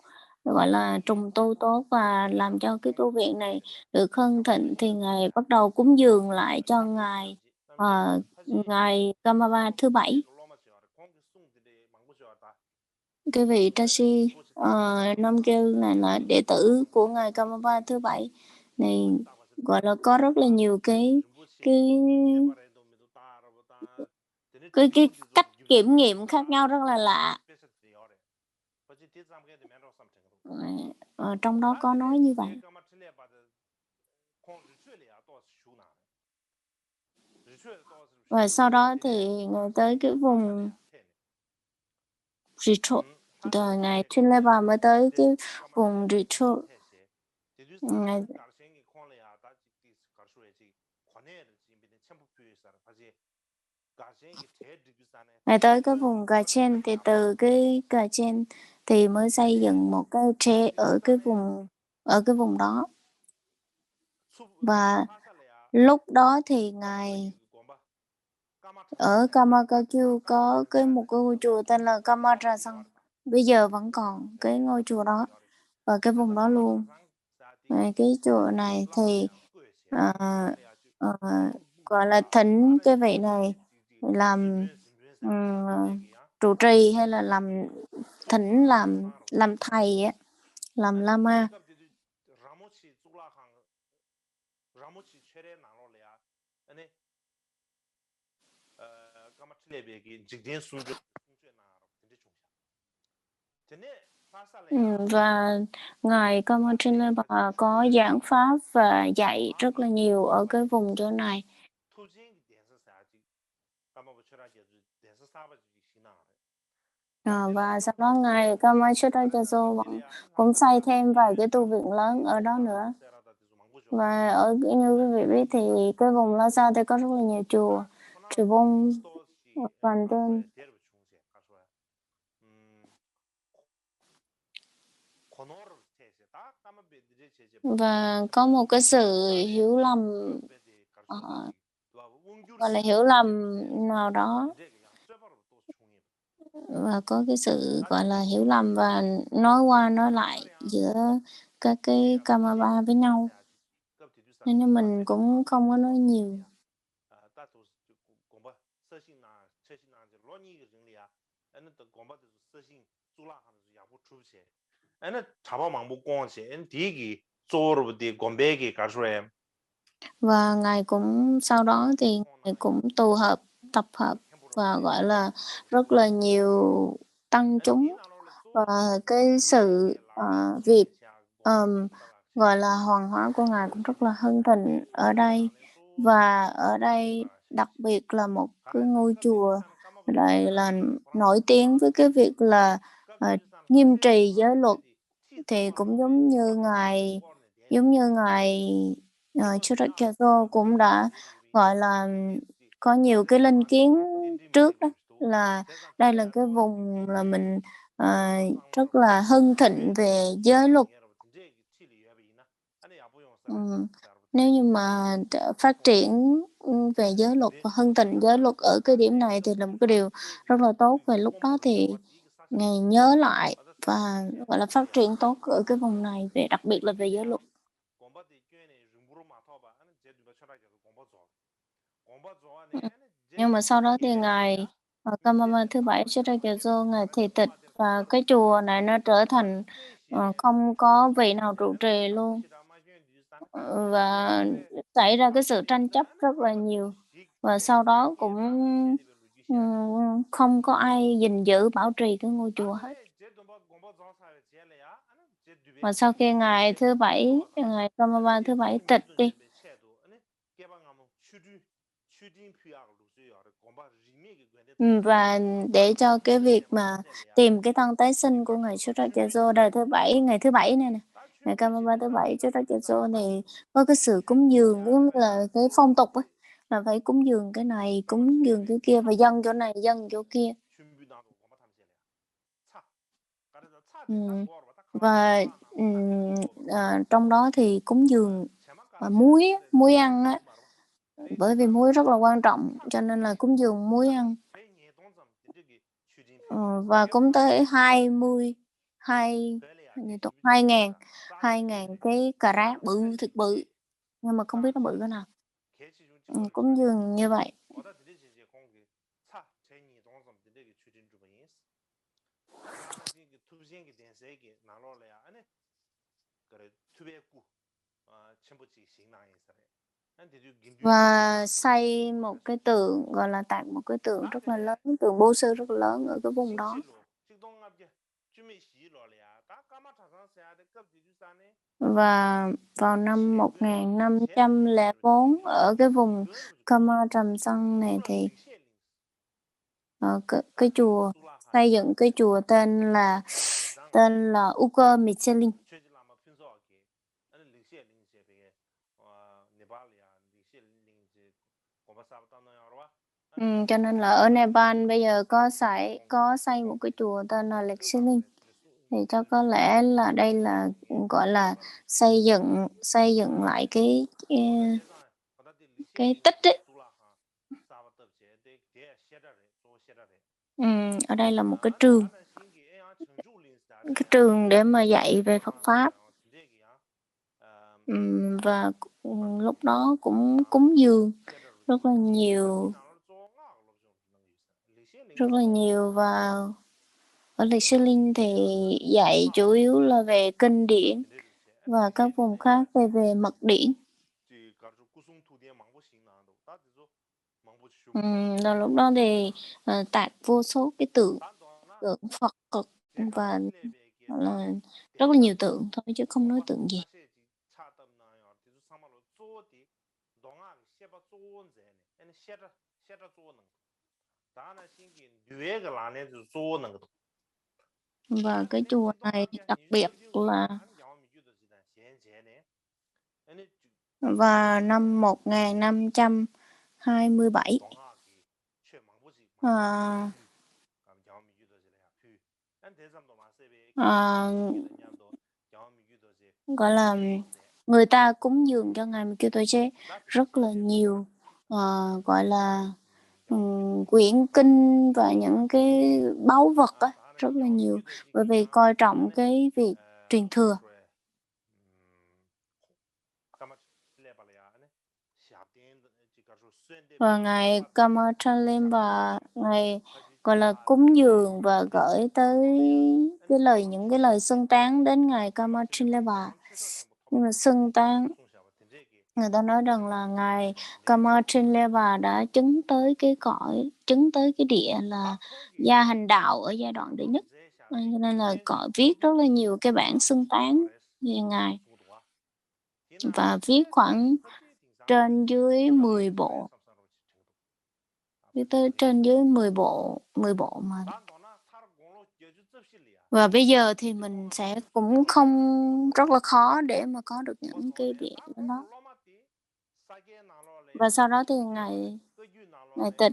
Speaker 2: gọi là trùng tu tốt và làm cho cái tu viện này được hưng thịnh, thì ngài bắt đầu cúng dường lại cho ngài ngài Kamaba thứ 7. Cái vị Tashi Nam Kêu này là đệ tử của ngài Kamaba thứ 7 này, gọi là có rất là nhiều cái cách kiểm nghiệm khác nhau rất là lạ. Trong đó có nói như vậy. Và sau đó thì ngài tới cái vùng Retro, rồi ngài Trinleva mới tới cái vùng Retro. Ngài tới cái vùng Gachen, thì từ cái Gachen thì mới xây dựng một cái tre ở cái vùng đó. Và lúc đó thì ngài ở Kamakakyu có một cái ngôi chùa tên là Kamadrasang, bây giờ vẫn còn cái ngôi chùa đó ở cái vùng đó luôn. Cái chùa này thì gọi là thỉnh cái vị này làm trụ trì, hay là thỉnh làm thầy á, làm lama. Và ngài Kamatrinlaba có giảng pháp và dạy rất là nhiều ở cái vùng chỗ này. Và sau đó ngài Kamachirajaso cũng xây thêm vài cái tu viện lớn ở đó nữa. Và ở như quý vị biết thì cái vùng Lhasa thì có rất là nhiều chùa, chùa Bông, Toàn Tên. Và có một cái sự hiểu lầm, gọi là hiểu lầm nào đó, và có cái sự gọi là hiểu lầm và nói qua nói lại giữa các cái Kamaba với nhau, nên mình cũng không có nói nhiều. Và ngài cũng sau đó thì ngài cũng tập hợp và gọi là rất là nhiều tăng chúng, và cái sự việc gọi là hoàng hóa của ngài cũng rất là hưng thịnh ở đây. Và ở đây đặc biệt là một cái ngôi chùa lại là nổi tiếng với cái việc là nghiêm trì giới luật, thì cũng giống như ngài Churakeso cũng đã gọi là có nhiều cái linh kiến trước đó, là đây là cái vùng là mình rất là hưng thịnh về giới luật. Nếu như mà phát triển về giới luật và hân tình giới luật ở cái điểm này thì là một cái điều rất là tốt. Về lúc đó thì Ngài nhớ lại và gọi là phát triển tốt ở cái vùng này, về đặc biệt là về giới luật. Nhưng mà sau đó thì Ngài Kamama thứ bảy Serakezo Ngài thị tịch và cái chùa này nó trở thành không có vị nào trụ trì luôn. Và xảy ra cái sự tranh chấp rất là nhiều, và sau đó cũng không có ai gìn giữ bảo trì cái ngôi chùa hết. Và sau khi ngài Kamama thứ bảy tịch đi, và để cho cái việc mà tìm cái thân tái sinh của ngài Surajazo đời thứ bảy, ngày thứ bảy này nè, ngày Kamama thứ bảy Surajazo này có cái sự cúng dường, cũng là cái phong tục ấy, là phải cúng dường cái này, cúng dường cái kia, và dâng chỗ này, dâng chỗ kia. Và trong đó thì cúng dường muối ăn á, bởi vì muối rất là quan trọng cho nên là cúng dường muối ăn. Và cũng tới 2.000 cái cà rá bự, thực bự, nhưng mà không biết nó bự cái nào. Cúng dường như vậy. Và xây một cái tượng, gọi là tạc một cái tượng rất là lớn, tượng Bố Sư rất là lớn ở cái vùng đó. Và vào năm 1504 ở cái vùng Kama Trầm Sân này thì cái chùa xây dựng cái chùa tên là Uker Michelin. Cho nên là ở Nepal bây giờ có xây một cái chùa tên là Lake Shilin, thì cho có lẽ là đây là gọi là xây dựng lại cái tích ấy. Ở đây là một cái trường để mà dạy về Phật pháp. Và lúc đó cũng cúng dường rất là nhiều, và ở Lake Shilin thì dạy chủ yếu là về kinh điển, và các vùng khác về mật điển. Rồi lúc đó thì tạc vô số cái tượng Phật cực, và là rất là nhiều tượng thôi chứ không nói tượng gì. Và cái chùa này đặc biệt là vào năm 1527 gọi là người ta cúng dường cho ngài Mikitoje rất là nhiều, gọi là quyển kinh và những cái báu vật á, rất là nhiều, bởi vì coi trọng cái việc truyền thừa. Và ngài Kamachalimba ngài gọi là cúng dường và gửi tới những cái lời xưng tán đến ngài Kamachalimba. Nhưng mà xưng tán, người ta nói rằng là ngài Kamachalimba đã chứng tới cái địa là gia hành đạo ở giai đoạn đệ nhất, cho nên là viết rất là nhiều cái bản xưng tán về ngài, và viết khoảng trên dưới 10 bộ. Tới trên dưới 10 bộ mà. Và bây giờ thì mình sẽ cũng không rất là khó để mà có được những cái địa đó. Và sau đó thì ngài tịch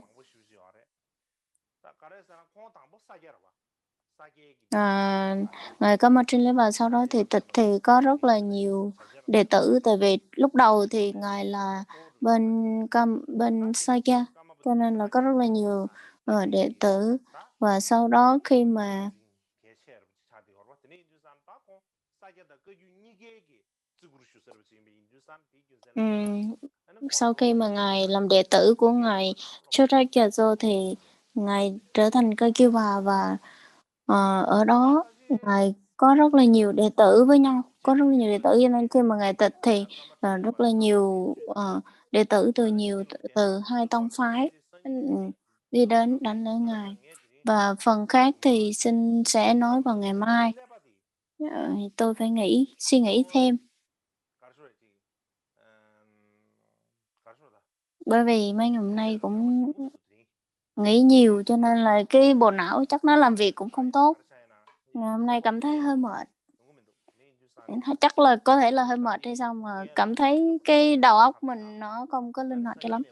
Speaker 2: ngài Kamatrinipa sau đó thì tịch thì có rất là nhiều đệ tử, tại vì lúc đầu thì ngài là bên Sakya, cho nên là có rất là nhiều đệ tử, và sau đó khi mà sau khi mà ngài làm đệ tử của ngài Chorakyatso thì ngài trở thành cây kiêu bà, và ở đó ngài có rất là nhiều đệ tử với nhau, có rất là nhiều đệ tử, cho nên khi mà ngài tịch thì rất là nhiều đệ tử từ hai tông phái đi đến đánh lễ ngài, và phần khác thì xin sẽ nói vào ngày mai. Tôi phải suy nghĩ thêm, bởi vì mấy ngày hôm nay cũng nghĩ nhiều, cho nên là cái bộ não chắc nó làm việc cũng không tốt. Ngày hôm nay cảm thấy hơi mệt, chắc là có thể là hơi mệt hay sao mà cảm thấy cái đầu óc mình nó không có linh hoạt cho lắm.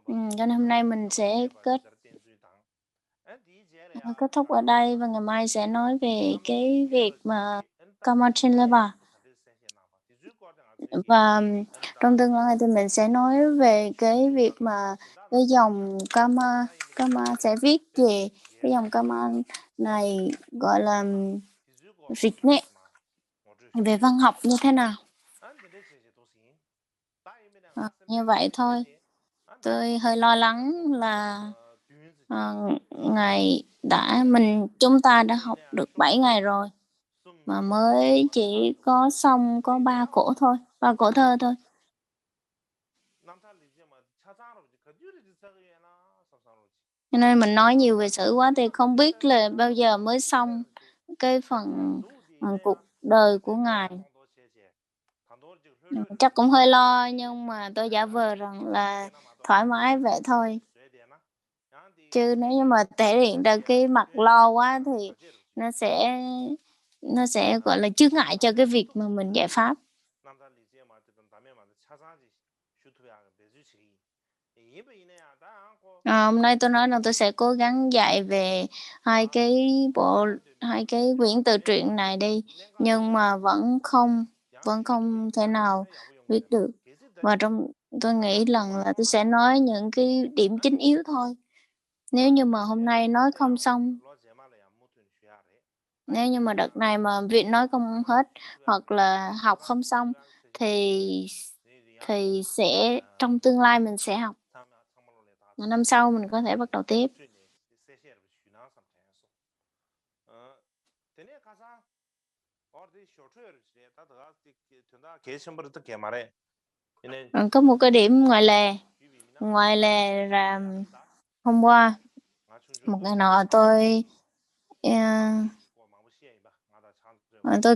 Speaker 2: Cho nên hôm nay mình sẽ kết thúc ở đây, và ngày mai sẽ nói về cái việc mà Kamachinleva, và trong tương lai thì mình sẽ nói về cái việc mà cái dòng Kama sẽ viết về cái dòng Kama này, gọi là dịch về văn học như thế nào. Như vậy thôi. Tôi hơi lo lắng là chúng ta đã học được 7 ngày rồi mà mới chỉ có xong có 3 cổ thơ thôi. Cho nên mình nói nhiều về sử quá thì không biết là bao giờ mới xong cái phần cuộc đời của ngài. Chắc cũng hơi lo, nhưng mà tôi giả vờ rằng là thoải mái vậy thôi. Chứ nếu như mà thể hiện ra cái mặt lo quá thì nó sẽ gọi là chướng ngại cho cái việc mà mình giải pháp. Hôm nay tôi nói là tôi sẽ cố gắng dạy về hai cái quyển tự truyện này đi, nhưng mà vẫn không thể nào viết được. Và tôi nghĩ rằng là tôi sẽ nói những cái điểm chính yếu thôi. Nếu như mà hôm nay nói không xong, nếu như mà đợt này mà việc nói không hết hoặc là học không xong thì sẽ trong tương lai mình sẽ học. Năm sau mình có thể bắt đầu tiếp. Có một cái điểm ngoại lệ là hôm qua một ngày nọ tôi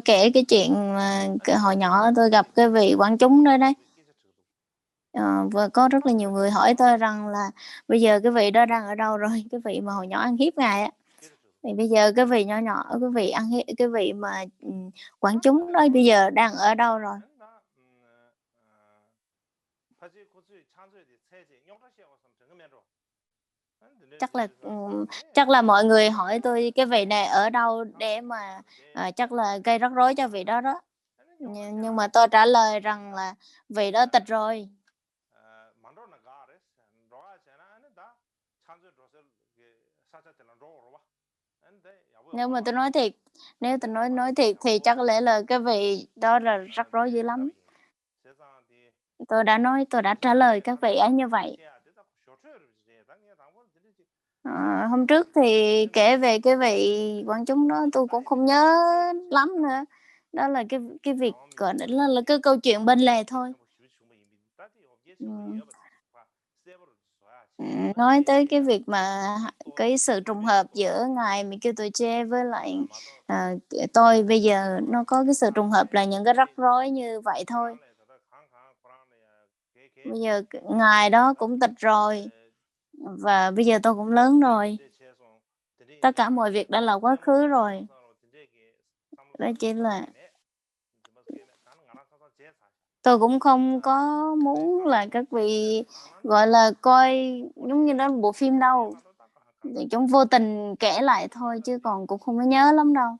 Speaker 2: kể cái chuyện mà hồi nhỏ tôi gặp cái vị quán chúng đó đấy. Và có rất là nhiều người hỏi tôi rằng là bây giờ cái vị đó đang ở đâu rồi, cái vị mà hồi nhỏ ăn hiếp ngài á, thì bây giờ cái vị nhỏ cái vị ăn hiếp, cái vị mà quán chúng đó bây giờ đang ở đâu rồi. Chắc là mọi người hỏi tôi cái vị này ở đâu để mà chắc là gây rắc rối cho vị đó đó, nhưng mà tôi trả lời rằng là vị đó tịch rồi. Nếu mà tôi nói thiệt, nếu tôi nói thiệt thì chắc lẽ là cái vị đó là rắc rối dữ lắm. Tôi đã trả lời các vị ấy như vậy. Hôm trước thì kể về cái vị quán chúng đó tôi cũng không nhớ lắm nữa. Đó là cái việc gọi là cái câu chuyện bên lề thôi. Nói tới cái việc mà cái sự trùng hợp giữa ngài Mikitoche với lại tôi bây giờ nó có cái sự trùng hợp là những cái rắc rối như vậy thôi. Bây giờ ngài đó cũng tịch rồi, và bây giờ tôi cũng lớn rồi, tất cả mọi việc đã là quá khứ rồi. Đó chỉ là tôi cũng không có muốn là các vị gọi là coi giống như đó là bộ phim đâu, thì chúng vô tình kể lại thôi chứ còn cũng không có nhớ lắm đâu.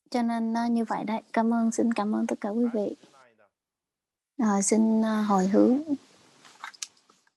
Speaker 2: Cho nên như vậy đấy. Xin cảm ơn tất cả quý vị. Xin hồi hướng